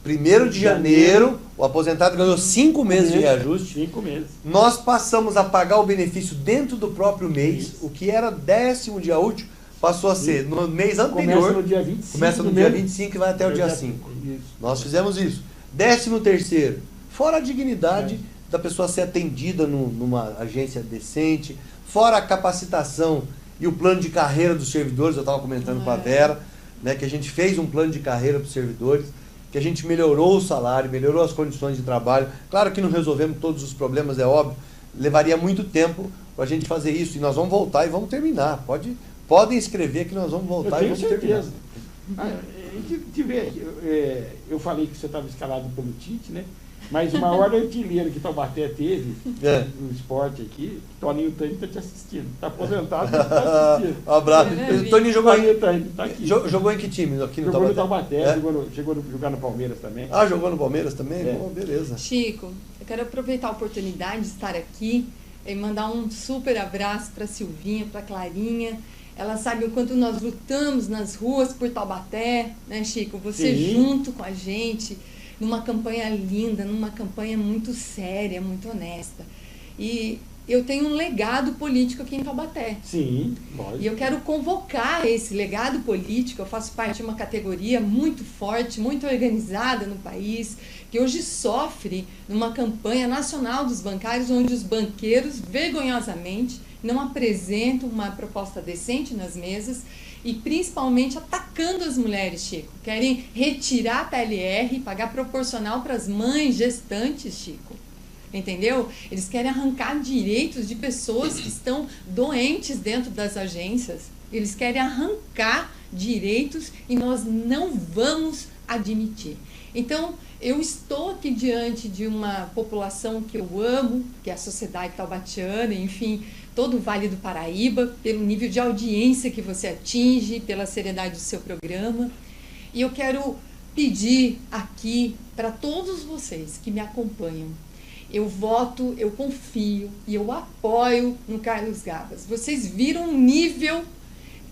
1º de janeiro, o aposentado ganhou 5 meses de reajuste. 5 meses. Nós passamos a pagar o benefício dentro do próprio mês, o que era 10º dia útil, passou a ser no mês anterior. Começa no dia 25. Começa no dia 25 e vai até o dia 5. Nós fizemos isso. 13º, fora a dignidade da pessoa ser atendida numa agência decente, fora a capacitação e o plano de carreira dos servidores, eu estava comentando com a Vera, que a gente fez um plano de carreira para os servidores, que a gente melhorou o salário, melhorou as condições de trabalho. Claro que não resolvemos todos os problemas, é óbvio, levaria muito tempo pra gente fazer isso. E nós vamos voltar e vamos terminar. Podem escrever que nós vamos voltar e Eu vamos tenho terminar. certeza. Eu falei que você estava escalado pelo Tite, né? Mas o maior artilheiro que Taubaté teve no esporte aqui, Toninho Tani está te assistindo. Está aposentado, mas está assistindo. Um abraço. Toninho jogou Toninho Tani está aqui. Jogou em que time? Aqui no Jogou Taubaté? no Taubaté, chegou a jogar no Palmeiras também. Ah, jogou no Palmeiras também? É. Bom, beleza. Chico, eu quero aproveitar a oportunidade de estar aqui e mandar um super abraço para Silvinha, para Clarinha. Ela sabe o quanto nós lutamos nas ruas por Taubaté, né, Chico? Você Sim. junto com a gente, numa campanha linda, numa campanha muito séria, muito honesta. E eu tenho um legado político aqui em Taubaté. Sim, lógico. E eu quero convocar esse legado político. Eu faço parte de uma categoria muito forte, muito organizada no país, que hoje sofre numa campanha nacional dos bancários, onde os banqueiros, vergonhosamente, não apresentam uma proposta decente nas mesas e principalmente atacando as mulheres, Chico. Querem retirar a PLR, pagar proporcional para as mães gestantes, Chico. Entendeu? Eles querem arrancar direitos de pessoas que estão doentes dentro das agências. Eles querem arrancar direitos e nós não vamos admitir. Então, eu estou aqui diante de uma população que eu amo, que é a sociedade taubatiana, enfim, todo o Vale do Paraíba, pelo nível de audiência que você atinge, pela seriedade do seu programa. E eu quero pedir aqui para todos vocês que me acompanham, eu voto, eu confio e eu apoio no Carlos Gabas. Vocês viram o nível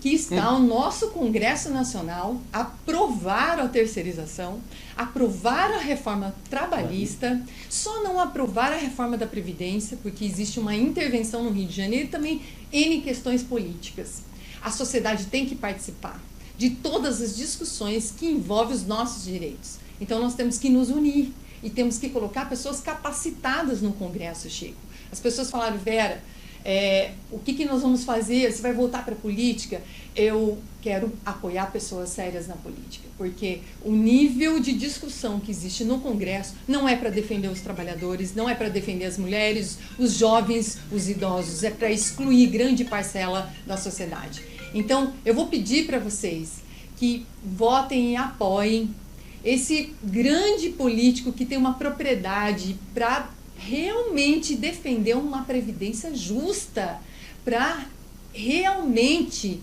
que está o nosso Congresso Nacional, aprovaram a terceirização, aprovaram a reforma trabalhista, só não aprovaram a reforma da Previdência, porque existe uma intervenção no Rio de Janeiro e também N questões políticas. A sociedade tem que participar de todas as discussões que envolvem os nossos direitos. Então nós temos que nos unir e temos que colocar pessoas capacitadas no Congresso, Chico. As pessoas falaram, Vera, o que nós vamos fazer? Você vai voltar para a política? Eu quero apoiar pessoas sérias na política, porque o nível de discussão que existe no Congresso não é para defender os trabalhadores, não é para defender as mulheres, os jovens, os idosos, é para excluir grande parcela da sociedade. Então, eu vou pedir para vocês que votem e apoiem esse grande político que tem uma propriedade para realmente defender uma previdência justa, para realmente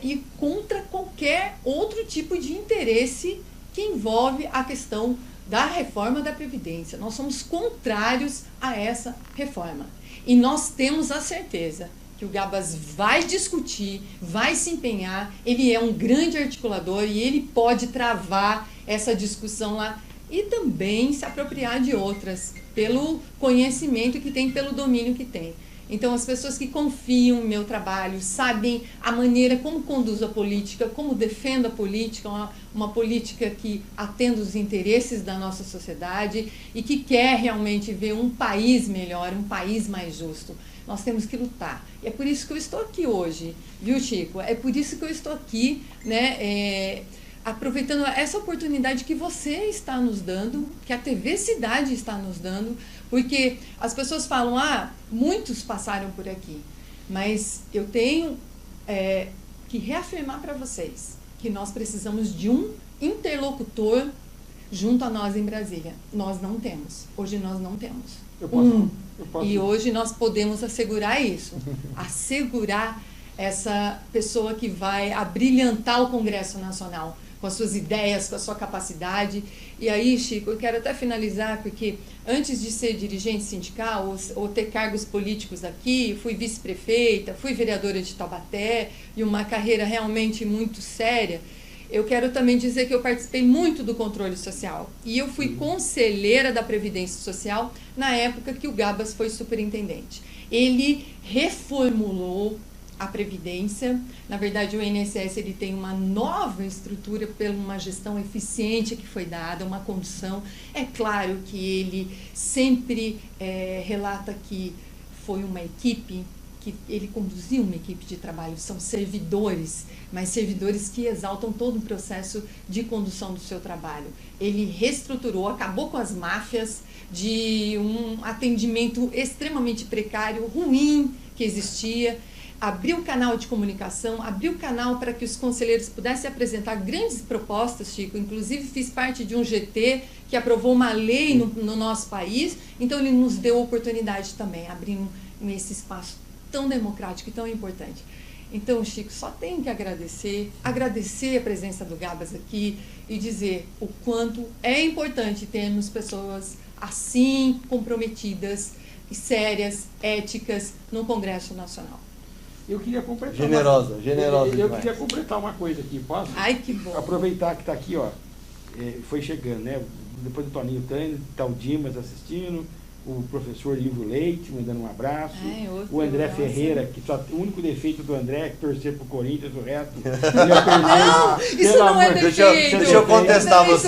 ir contra qualquer outro tipo de interesse que envolve a questão da reforma da Previdência. Nós somos contrários a essa reforma. E nós temos a certeza que o Gabas vai discutir, vai se empenhar, ele é um grande articulador e ele pode travar essa discussão lá e também se apropriar de outras, pelo conhecimento que tem, pelo domínio que tem. Então, as pessoas que confiam no meu trabalho, sabem a maneira como conduzo a política, como defendo a política, uma política que atenda os interesses da nossa sociedade e que quer realmente ver um país melhor, um país mais justo. Nós temos que lutar. E é por isso que eu estou aqui hoje, viu, Chico? É por isso que eu estou aqui, né, aproveitando essa oportunidade que você está nos dando, que a TV Cidade está nos dando, porque as pessoas falam, muitos passaram por aqui, mas eu tenho que reafirmar para vocês que nós precisamos de um interlocutor junto a nós em Brasília. Nós não temos. Hoje nós não temos. Eu posso. E hoje nós podemos assegurar isso, assegurar essa pessoa que vai abrilhantar o Congresso Nacional com as suas ideias, com a sua capacidade. E aí, Chico, eu quero até finalizar, porque antes de ser dirigente sindical ou ter cargos políticos aqui, fui vice-prefeita, fui vereadora de Taubaté, e uma carreira realmente muito séria. Eu quero também dizer que eu participei muito do controle social. E eu fui conselheira da Previdência Social na época que o Gabas foi superintendente. Ele reformulou a Previdência. Na verdade, o INSS ele tem uma nova estrutura por uma gestão eficiente que foi dada, uma condução. É claro que ele sempre relata que foi uma equipe, que ele conduziu uma equipe de trabalho, são servidores, mas servidores que exaltam todo o processo de condução do seu trabalho. Ele reestruturou, acabou com as máfias de um atendimento extremamente precário, ruim, que existia, abriu o canal de comunicação, abriu o canal para que os conselheiros pudessem apresentar grandes propostas, Chico. Inclusive fiz parte de um GT que aprovou uma lei no nosso país, então ele nos deu oportunidade também, abrindo esse espaço tão democrático e tão importante. Então, Chico, só tenho que agradecer a presença do Gabas aqui e dizer o quanto é importante termos pessoas assim comprometidas e sérias, éticas no Congresso Nacional. Eu queria completar. Generosa eu demais. queria completar uma coisa aqui, posso? Ai, que bom. Aproveitar que está aqui, ó, foi chegando, né? Depois do Toninho Tânia, está o Dimas assistindo, o professor Ivo Leite mandando um abraço, o André Ferreira, que só, o único defeito do André é torcer pro Corinthians, o resto. Não, isso não é defeito. Deixa eu contestar você.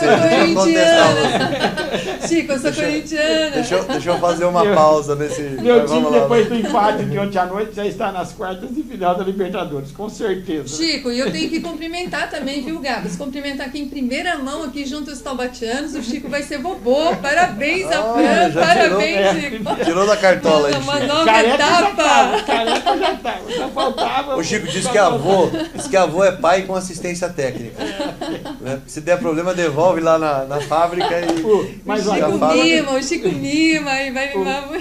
Chico, eu sou corintiana. Deixa eu fazer uma pausa nesse. Meu time, depois do empate de ontem à noite, já está nas quartas de final da Libertadores, com certeza. Chico, e eu tenho que cumprimentar também, viu, Gabas? Cumprimentar aqui em primeira mão, aqui junto aos taubatianos. O Chico vai ser vovô. Parabéns, Fran. Parabéns, Chico. Tirou da cartola aí, Uma Chico. nova etapa. Careca já tá. Só faltava. O Chico disse que avô é pai com assistência técnica. Né? Se der problema, devolve lá na fábrica e. Mas o Chico Mima, e vai.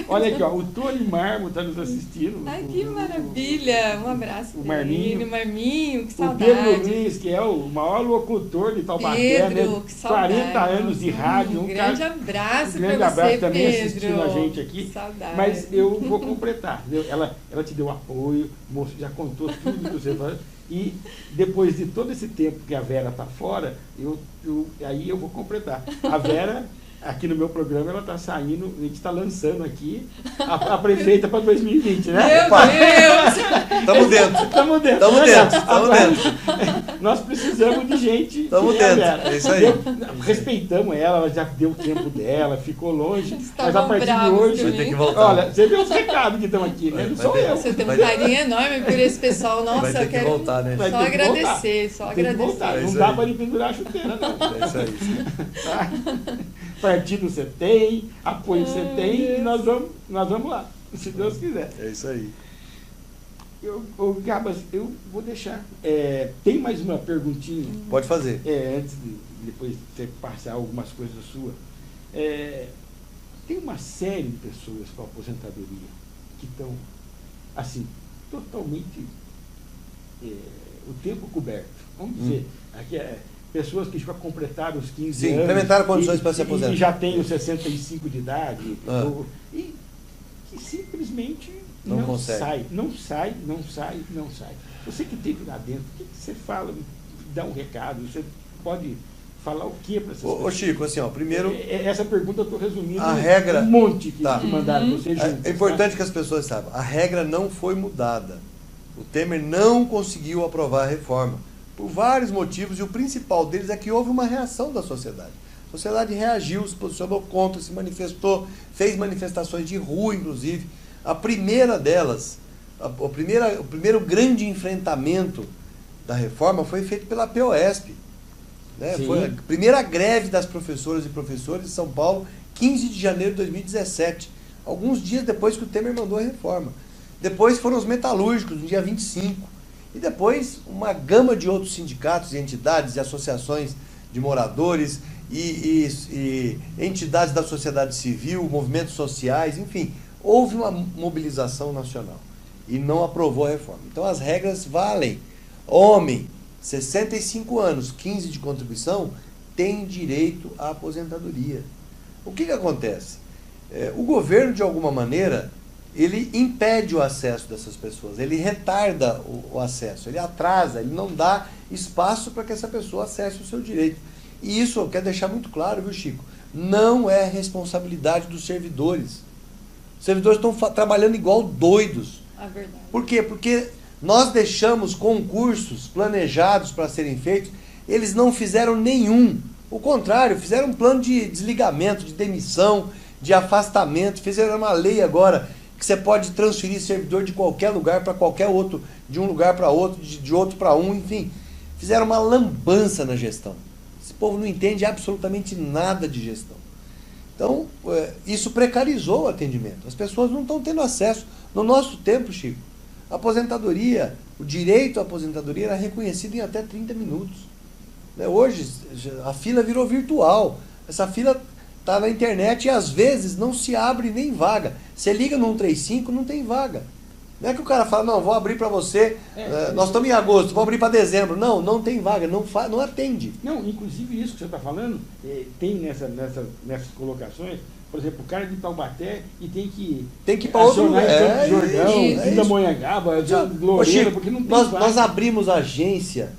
Olha aqui, ó, o Tony Marmo está nos assistindo. Ai, que maravilha! Um abraço o Marminho. Marminho, que o saudade. Pedro Luiz, que é o maior locutor de Taubaté, Pedro, né? que saudade. 40 anos de rádio. Grande abraço grande para você, abraço também Pedro. assistindo a gente aqui. Saudade. Mas eu vou completar. Entendeu? Ela te deu apoio, moço, já contou tudo que você falou. E depois de todo esse tempo que a Vera está fora, aí eu vou completar. A Vera, aqui no meu programa, ela está saindo, a gente está lançando aqui a prefeita para 2020, né? Meu Deus! Tamo dentro. Estamos dentro. Tamo dentro. Nós precisamos de gente. Tamo dentro. É isso aí. Respeitamos ela já deu o tempo dela, ficou longe. Mas a partir de bravos hoje. Vai ter que voltar. Olha, você vê os recados que estão aqui, né? Não sou eu. Você tem um carinho enorme por esse pessoal. Nossa, Vai ter eu que quero voltar, né? Vai só ter que agradecer, só Tem que voltar. agradecer. É Não isso dá aí. para ele pendurar a chuteira, não. É isso aí. Tá? Partido você tem, apoio você tem, e nós vamos lá, se Deus quiser. É isso aí. Gabas, eu vou deixar. Tem mais uma perguntinha? Pode fazer. Antes de depois você passar algumas coisas suas. Tem uma série de pessoas com aposentadoria que estão, assim, totalmente o tempo coberto. Vamos dizer, aqui pessoas que já completaram os 15 Sim, anos. implementaram condições para se aposentar. E já têm os 65 de idade. E que simplesmente não consegue. Não sai. Você que esteve lá dentro, o que você fala? Dá um recado, você pode falar o que para essas pessoas? Ô Chico, assim, ó, primeiro... Essa pergunta eu estou resumindo a regra, um monte que tá. mandaram você juntos. É importante que as pessoas saibam, a regra não foi mudada. O Temer não conseguiu aprovar a reforma, por vários motivos, e o principal deles é que houve uma reação da sociedade. A sociedade reagiu, se posicionou contra, se manifestou, fez manifestações de rua, inclusive. A primeira delas, o primeiro grande enfrentamento da reforma foi feito pela POSP. Né? Foi a primeira greve das professoras e professores de São Paulo, 15 de janeiro de 2017, alguns dias depois que o Temer mandou a reforma. Depois foram os metalúrgicos, no dia 25. E depois uma gama de outros sindicatos e entidades e associações de moradores e entidades da sociedade civil, movimentos sociais, enfim, houve uma mobilização nacional e não aprovou a reforma. Então as regras valem. Homem, 65 anos, 15 de contribuição, tem direito à aposentadoria. O que acontece? O governo, de alguma maneira, ele impede o acesso dessas pessoas, ele retarda o acesso, ele atrasa, ele não dá espaço para que essa pessoa acesse o seu direito. E isso eu quero deixar muito claro, viu, Chico? Não é responsabilidade dos servidores. Os servidores estão trabalhando igual doidos. É verdade. Por quê? Porque nós deixamos concursos planejados para serem feitos, eles não fizeram nenhum. O contrário, fizeram um plano de desligamento, de demissão, de afastamento, fizeram uma lei agora que você pode transferir servidor de qualquer lugar para qualquer outro, de um lugar para outro, de outro para um, enfim. Fizeram uma lambança na gestão. Esse povo não entende absolutamente nada de gestão. Então, isso precarizou o atendimento. As pessoas não estão tendo acesso. No nosso tempo, Chico, a aposentadoria, o direito à aposentadoria era reconhecido em até 30 minutos. Hoje, a fila virou virtual. Essa fila está na internet e às vezes não se abre nem vaga. Você liga no 135, não tem vaga. Não é que o cara fala, não, vou abrir para você, nós estamos em agosto, vou abrir para dezembro. Não, não tem vaga, não atende. Não, inclusive isso que você está falando, tem nessas colocações, por exemplo, o cara de Taubaté e tem que ir para outro lugar. Jordão, Pindamonhangaba, Loureiro, porque não tem vaga. Nós abrimos agência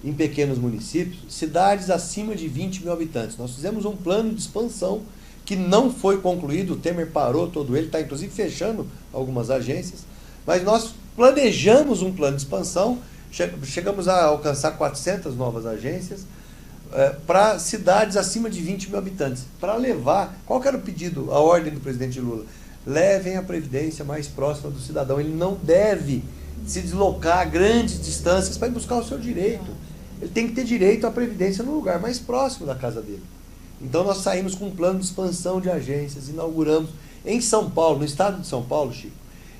em pequenos municípios, cidades acima de 20 mil habitantes. Nós fizemos um plano de expansão que não foi concluído, o Temer parou todo ele, está inclusive fechando algumas agências, mas nós planejamos um plano de expansão, chegamos a alcançar 400 novas agências, para cidades acima de 20 mil habitantes, para levar, qual que era o pedido, a ordem do presidente Lula? Levem a Previdência mais próxima do cidadão, ele não deve se deslocar a grandes distâncias para ir buscar o seu direito, ele tem que ter direito à Previdência no lugar mais próximo da casa dele. Então nós saímos com um plano de expansão de agências, inauguramos em São Paulo, no estado de São Paulo, Chico,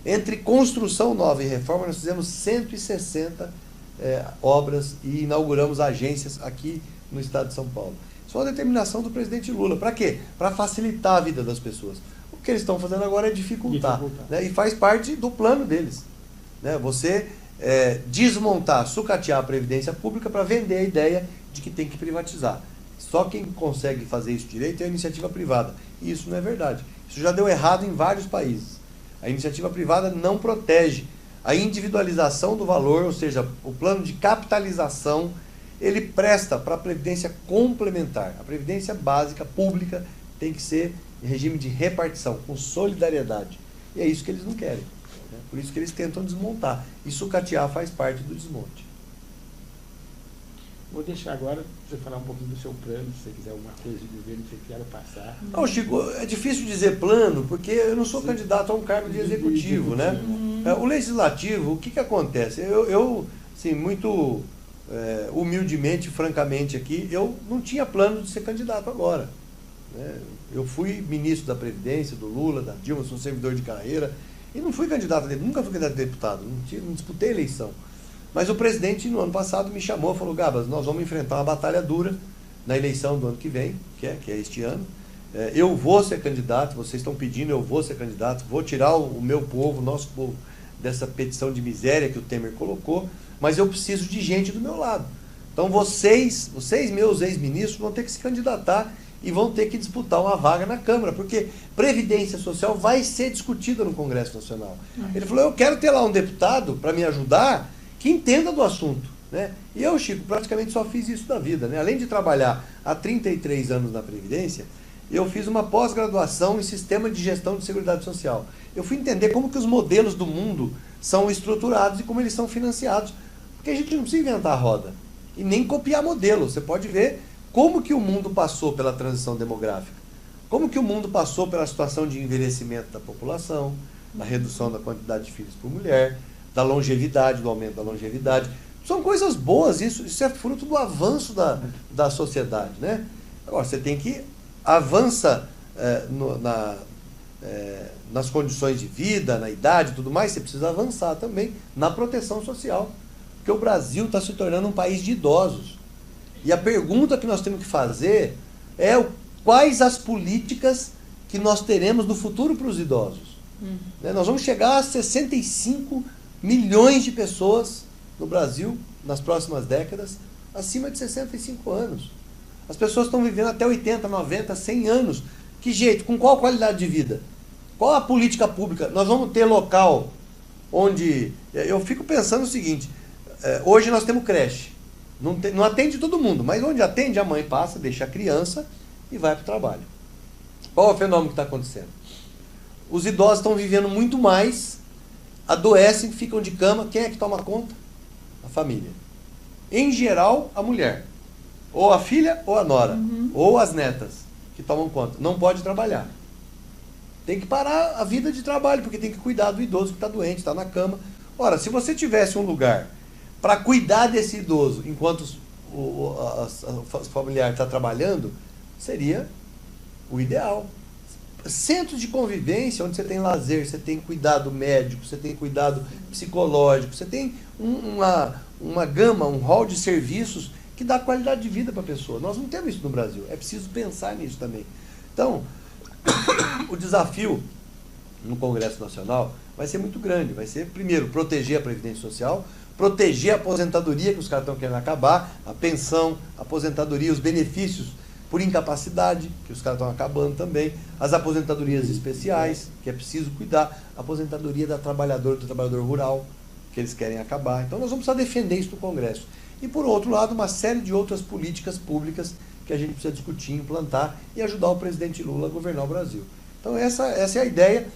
entre construção nova e reforma, nós fizemos 160 obras e inauguramos agências aqui no estado de São Paulo. Isso é uma determinação do presidente Lula. Para quê? Para facilitar a vida das pessoas. O que eles estão fazendo agora é dificultar. Né? E faz parte do plano deles. Né? Você desmontar, sucatear a Previdência Pública para vender a ideia de que tem que privatizar. Só quem consegue fazer isso direito é a iniciativa privada. E isso não é verdade. Isso já deu errado em vários países. A iniciativa privada não protege a individualização do valor, ou seja, o plano de capitalização, ele presta para a previdência complementar. A previdência básica, pública, tem que ser em regime de repartição, com solidariedade. E é isso que eles não querem. Né? Por isso que eles tentam desmontar. E sucatear faz parte do desmonte. Vou deixar agora você falar um pouquinho do seu plano, se você quiser alguma coisa de governo que você queira passar. Não, Chico, é difícil dizer plano, porque eu não sou candidato a um cargo de executivo, né? O legislativo, o que acontece? Eu assim, muito humildemente, francamente aqui, eu não tinha plano de ser candidato agora. Né? Eu fui ministro da Previdência, do Lula, da Dilma, sou servidor de carreira, e não fui candidato, nunca fui candidato a deputado, não disputei eleição. Mas o presidente, no ano passado, me chamou e falou, Gabas, nós vamos enfrentar uma batalha dura na eleição do ano que vem, que é este ano. Eu vou ser candidato, vocês estão pedindo, eu vou ser candidato, vou tirar o meu povo, o nosso povo, dessa petição de miséria que o Temer colocou, mas eu preciso de gente do meu lado. Então vocês meus ex-ministros, vão ter que se candidatar e vão ter que disputar uma vaga na Câmara, porque Previdência Social vai ser discutida no Congresso Nacional. Ele falou, eu quero ter lá um deputado para me ajudar, que entenda do assunto. Né? E eu, Chico, praticamente só fiz isso da vida. Né? Além de trabalhar há 33 anos na Previdência, eu fiz uma pós-graduação em Sistema de Gestão de Seguridade Social. Eu fui entender como que os modelos do mundo são estruturados e como eles são financiados. Porque a gente não precisa inventar a roda e nem copiar modelo. Você pode ver como que o mundo passou pela transição demográfica, como que o mundo passou pela situação de envelhecimento da população, da redução da quantidade de filhos por mulher, da longevidade, do aumento da longevidade. São coisas boas, isso é fruto do avanço da sociedade. Né? Agora, você tem que avançar nas condições de vida, na idade e tudo mais, você precisa avançar também na proteção social. Porque o Brasil está se tornando um país de idosos. E a pergunta que nós temos que fazer é quais as políticas que nós teremos no futuro para os idosos. Nós vamos chegar a 65 milhões de pessoas no Brasil, nas próximas décadas, acima de 65 anos. As pessoas estão vivendo até 80, 90, 100 anos. Que jeito? Com qual qualidade de vida? Qual a política pública? Nós vamos ter local onde... Eu fico pensando o seguinte, hoje nós temos creche. Não atende todo mundo, mas onde atende, a mãe passa, deixa a criança e vai para o trabalho. Qual é o fenômeno que está acontecendo? Os idosos estão vivendo muito mais, adoecem, ficam de cama. Quem é que toma conta? A família. Em geral, a mulher. Ou a filha ou a nora. Ou as netas que tomam conta. Não pode trabalhar. Tem que parar a vida de trabalho, porque tem que cuidar do idoso que está doente, está na cama. Ora, se você tivesse um lugar para cuidar desse idoso enquanto o familiar está trabalhando, seria o ideal. centros de convivência, onde você tem lazer, você tem cuidado médico, você tem cuidado psicológico, você tem uma gama, um hall de serviços que dá qualidade de vida para a pessoa. Nós não temos isso no Brasil, é preciso pensar nisso também. Então, o desafio no Congresso Nacional vai ser muito grande. Vai ser, primeiro, proteger a Previdência Social, proteger a aposentadoria, que os caras estão querendo acabar, a pensão, a aposentadoria, os benefícios por incapacidade, que os caras estão acabando também, as aposentadorias especiais, que é preciso cuidar, a aposentadoria do trabalhador rural, que eles querem acabar. Então nós vamos precisar defender isso no Congresso. E, por outro lado, uma série de outras políticas públicas que a gente precisa discutir, implantar e ajudar o presidente Lula a governar o Brasil. Então essa é a ideia.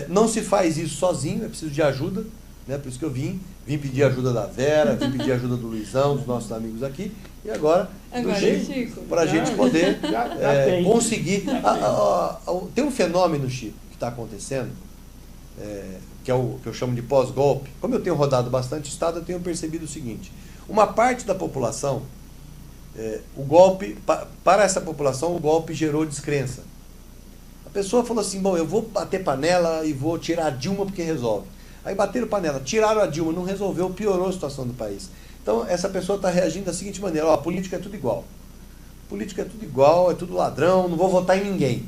Não se faz isso sozinho, é preciso de ajuda, né? Por isso que eu vim pedir ajuda da Vera, vim pedir ajuda do Luizão, dos nossos amigos aqui, e agora Chico, para a gente poder conseguir. Tem um fenômeno, Chico, que está acontecendo, que é o que eu chamo de pós-golpe. Como eu tenho rodado bastante estado, eu tenho percebido o seguinte: uma parte da população, o golpe, para essa população, o golpe gerou descrença. A pessoa falou assim: bom, eu vou bater panela e vou tirar a Dilma porque resolve. Aí bateram panela, tiraram a Dilma, não resolveu, piorou a situação do país. Então essa pessoa está reagindo da seguinte maneira: a política é tudo igual. Política é tudo igual, é tudo ladrão, não vou votar em ninguém.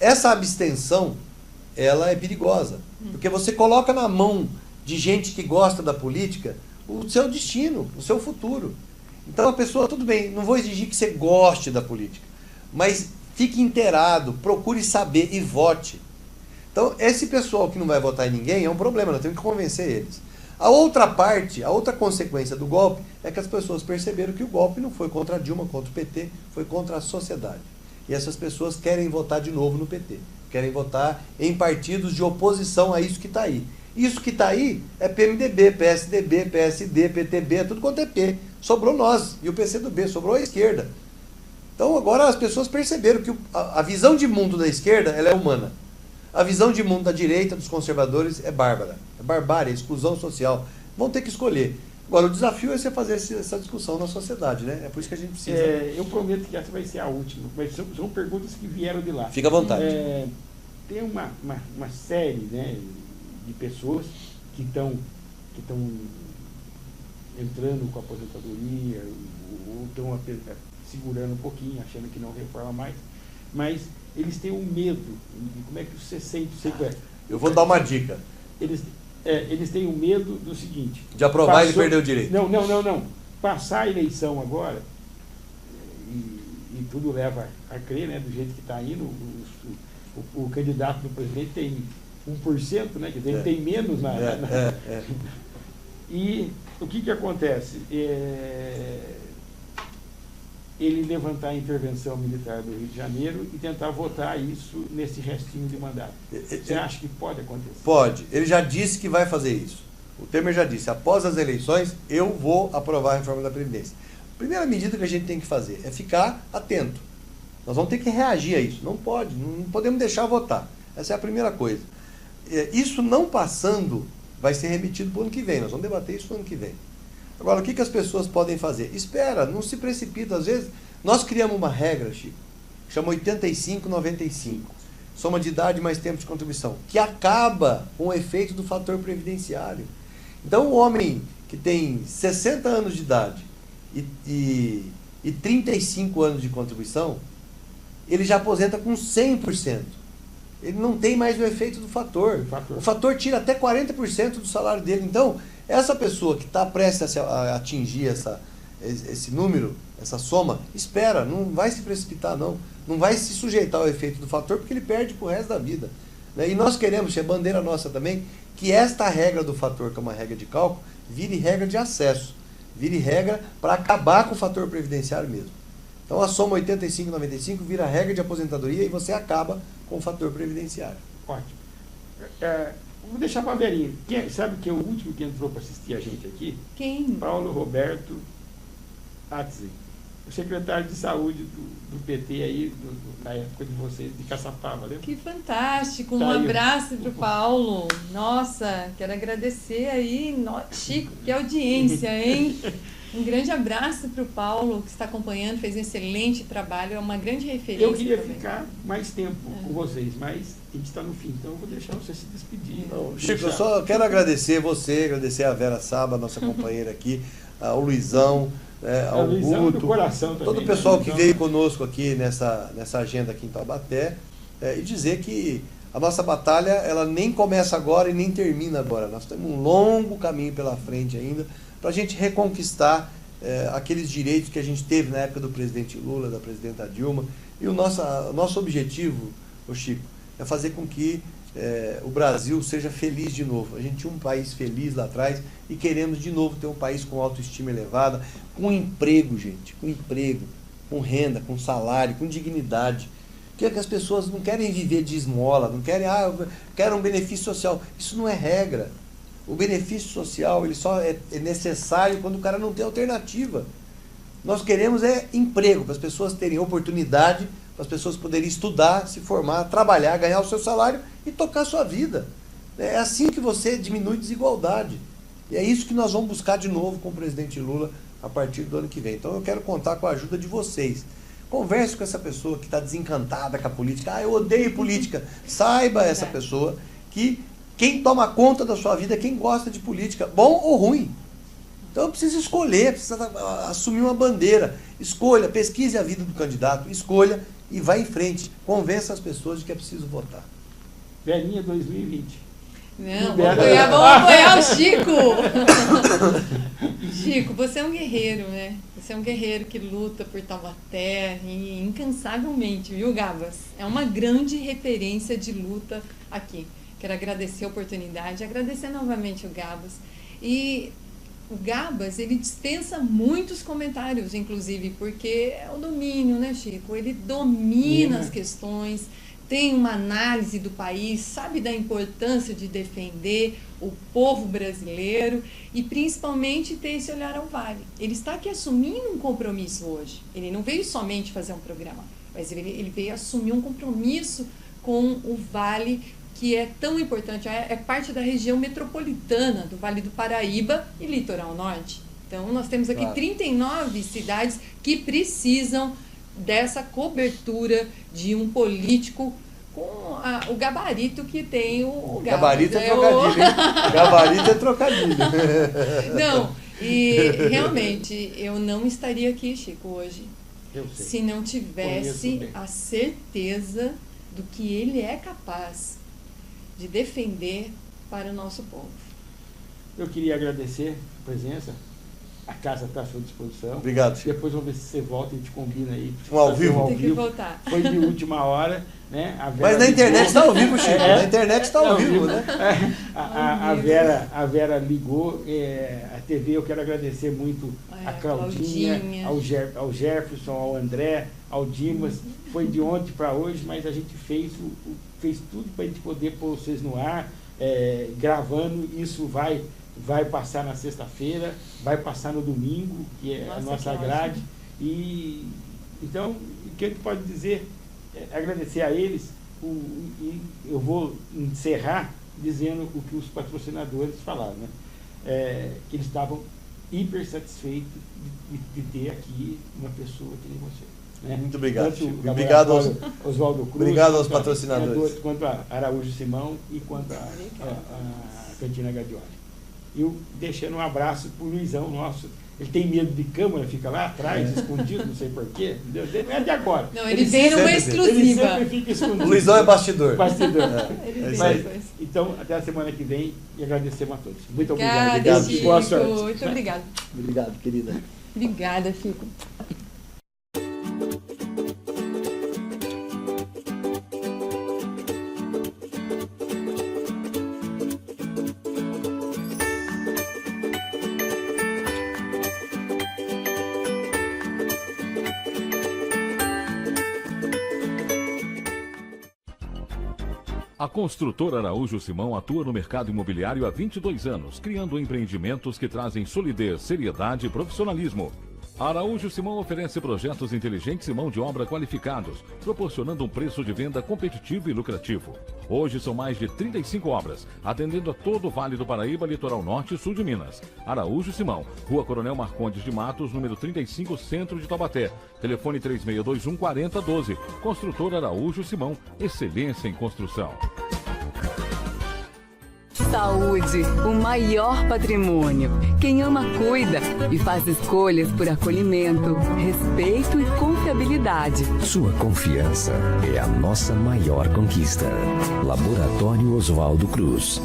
Essa abstenção, ela é perigosa, porque você coloca na mão de gente que gosta da política o seu destino, o seu futuro. Então a pessoa, tudo bem, não vou exigir que você goste da política, mas fique inteirado, procure saber e vote. Então esse pessoal que não vai votar em ninguém é um problema, nós temos que convencer eles. A outra parte, a outra consequência do golpe é que as pessoas perceberam que o golpe não foi contra a Dilma, contra o PT, foi contra a sociedade. E essas pessoas querem votar de novo no PT, querem votar em partidos de oposição a isso que está aí. Isso que está aí é PMDB, PSDB, PSD, PTB, tudo quanto é P. Sobrou nós e o PCdoB, sobrou a esquerda. Então agora as pessoas perceberam que a visão de mundo da esquerda ela é humana. A visão de mundo da direita, dos conservadores, é bárbara. É barbárie, é exclusão social. Vão ter que escolher. Agora, o desafio é você fazer essa discussão na sociedade, né? É por isso que a gente precisa. Eu prometo que essa vai ser a última, mas são perguntas que vieram de lá. Fica à vontade. Tem uma série, né, de pessoas que estão entrando com a aposentadoria, ou estão segurando um pouquinho, achando que não reforma mais, mas eles têm um medo. E como é que você sente? Eu vou dar uma dica. Eles têm um medo do seguinte: de aprovar e perder o direito. Não. Passar a eleição agora, e tudo leva a crer, né, do jeito que está indo, o candidato do presidente tem 1%, né, quer dizer, ele tem menos E o que acontece? Ele levantar a intervenção militar do Rio de Janeiro e tentar votar isso nesse restinho de mandato. Você acha que pode acontecer? Pode. Ele já disse que vai fazer isso. O Temer já disse: após as eleições, eu vou aprovar a reforma da Previdência. A primeira medida que a gente tem que fazer é ficar atento. Nós vamos ter que reagir a isso. Não podemos deixar votar. Essa é a primeira coisa. Isso não passando, vai ser remetido para o ano que vem. Nós vamos debater isso no ano que vem. Agora, o que as pessoas podem fazer? Espera, não se precipita. Às vezes, nós criamos uma regra, Chico, que chama 85-95, soma de idade mais tempo de contribuição, que acaba com o efeito do fator previdenciário. Então, o homem que tem 60 anos de idade e 35 anos de contribuição, ele já aposenta com 100%. Ele não tem mais o efeito do fator. O fator tira até 40% do salário dele. Então, essa pessoa que está prestes a atingir esse número, essa soma, espera, não vai se precipitar, não. Não vai se sujeitar ao efeito do fator, porque ele perde pro resto da vida. Né? E nós queremos, é bandeira nossa também, que esta regra do fator, que é uma regra de cálculo, vire regra de acesso. Vire regra para acabar com o fator previdenciário mesmo. Então a soma 85-95 vira regra de aposentadoria e você acaba com o fator previdenciário. Ótimo. Vou deixar para a Verinha. Sabe que é o último que entrou para assistir a gente aqui? Quem? Paulo Roberto Atzi, o secretário de saúde do PT aí, na época de vocês, de Caçapava, lembra? Que fantástico, Tá um aí. abraço para o Paulo. Nossa, quero agradecer aí, Chico, que audiência, hein? Um grande abraço para o Paulo, que está acompanhando, fez um excelente trabalho, é uma grande referência. Eu queria também. ficar mais tempo com vocês, mas a gente está no fim, então eu vou deixar você se despedir. Não, Chico, eu só quero agradecer você, agradecer a Vera Saba, nossa companheira aqui, ao Luizão, ao Luizão do Guto, coração também, todo o pessoal que veio conosco aqui nessa agenda aqui em Taubaté, e dizer que a nossa batalha ela nem começa agora e nem termina agora. Nós temos um longo caminho pela frente ainda para a gente reconquistar aqueles direitos que a gente teve na época do presidente Lula, da presidenta Dilma. E o nosso objetivo, Chico, é fazer com que o Brasil seja feliz de novo. A gente tinha um país feliz lá atrás e queremos de novo ter um país com autoestima elevada, com emprego, gente, com emprego, com renda, com salário, com dignidade. Que as pessoas não querem viver de esmola, não querem, eu quero um benefício social. Isso não é regra. O benefício social ele só é necessário quando o cara não tem alternativa. Nós queremos emprego, para as pessoas terem oportunidade, para as pessoas poderem estudar, se formar, trabalhar, ganhar o seu salário e tocar a sua vida. É assim que você diminui desigualdade. E é isso que nós vamos buscar de novo com o presidente Lula a partir do ano que vem. Então eu quero contar com a ajuda de vocês. Converse com essa pessoa que está desencantada com a política. Eu odeio política. Saiba essa pessoa que quem toma conta da sua vida é quem gosta de política, bom ou ruim. Então precisa escolher, precisa assumir uma bandeira. Escolha, pesquise a vida do candidato, escolha e vá em frente. Convença as pessoas de que é preciso votar. Velhinha 2020. Não, vamos apoiar o Chico. Chico, você é um guerreiro, né? Você é um guerreiro que luta por Taubaté e incansavelmente, viu, Gabas? É uma grande referência de luta aqui. Quero agradecer a oportunidade, agradecer novamente o Gabas. E o Gabas, ele dispensa muitos comentários, inclusive, porque é o domínio, né, Chico? Ele domina as questões, tem uma análise do país, sabe da importância de defender o povo brasileiro e principalmente ter esse olhar ao Vale. Ele está aqui assumindo um compromisso hoje. Ele não veio somente fazer um programa, mas ele veio assumir um compromisso com o Vale, que é tão importante, é parte da região metropolitana do Vale do Paraíba e Litoral Norte. Então nós temos aqui 39 cidades que precisam dessa cobertura de um político com o gabarito que tem o Gabas. Gabarito é trocadilho, hein? Gabarito é trocadilho. Não, e realmente eu não estaria aqui, Chico, hoje, se não tivesse a certeza do que ele é capaz de defender para o nosso povo. Eu queria agradecer a presença. A casa está à sua disposição. Obrigado, Chico. Depois vamos ver se você volta e a gente combina aí. Ao vivo? Tem que voltar. Foi de última hora, né? Mas na internet está ao vivo, Chico. Na internet está ao vivo, né? A Vera ligou, a TV, eu quero agradecer muito a Claudinha, ao Jefferson, ao André, ao Dimas. Foi de ontem para hoje, mas a gente fez tudo para a gente poder pôr vocês no ar, gravando. Isso vai passar na sexta-feira, vai passar no domingo, que é a nossa grade. E então, o que a gente pode dizer é agradecer a eles. E eu vou encerrar dizendo o que os patrocinadores falaram, né? Que eles estavam hiper satisfeitos de ter aqui uma pessoa que nem você. Né? Muito obrigado, Chico. Obrigado aos Oswaldo Cruz, obrigado aos patrocinadores. Quanto a Araújo Simão e quanto a Cantina Gadioli. Eu deixando um abraço pro Luizão nosso. Ele tem medo de câmera, fica lá atrás, escondido, não sei porquê. Não é de agora. Não, ele vem numa exclusiva. Ele sempre fica escondido. O Luizão é bastidor. Então, até a semana que vem e agradecemos a todos. Muito obrigada, obrigado. Chico. Boa sorte. Muito obrigada. Obrigado, querida. Obrigada, Chico. A construtora Araújo Simão atua no mercado imobiliário há 22 anos, criando empreendimentos que trazem solidez, seriedade e profissionalismo. Araújo Simão oferece projetos inteligentes e mão de obra qualificados, proporcionando um preço de venda competitivo e lucrativo. Hoje são mais de 35 obras, atendendo a todo o Vale do Paraíba, Litoral Norte e Sul de Minas. Araújo Simão, Rua Coronel Marcondes de Matos, número 35, Centro de Taubaté. Telefone 3621 4012. Construtora Araújo Simão, excelência em construção. Saúde, o maior patrimônio. Quem ama, cuida e faz escolhas por acolhimento, respeito e confiabilidade. Sua confiança é a nossa maior conquista. Laboratório Oswaldo Cruz.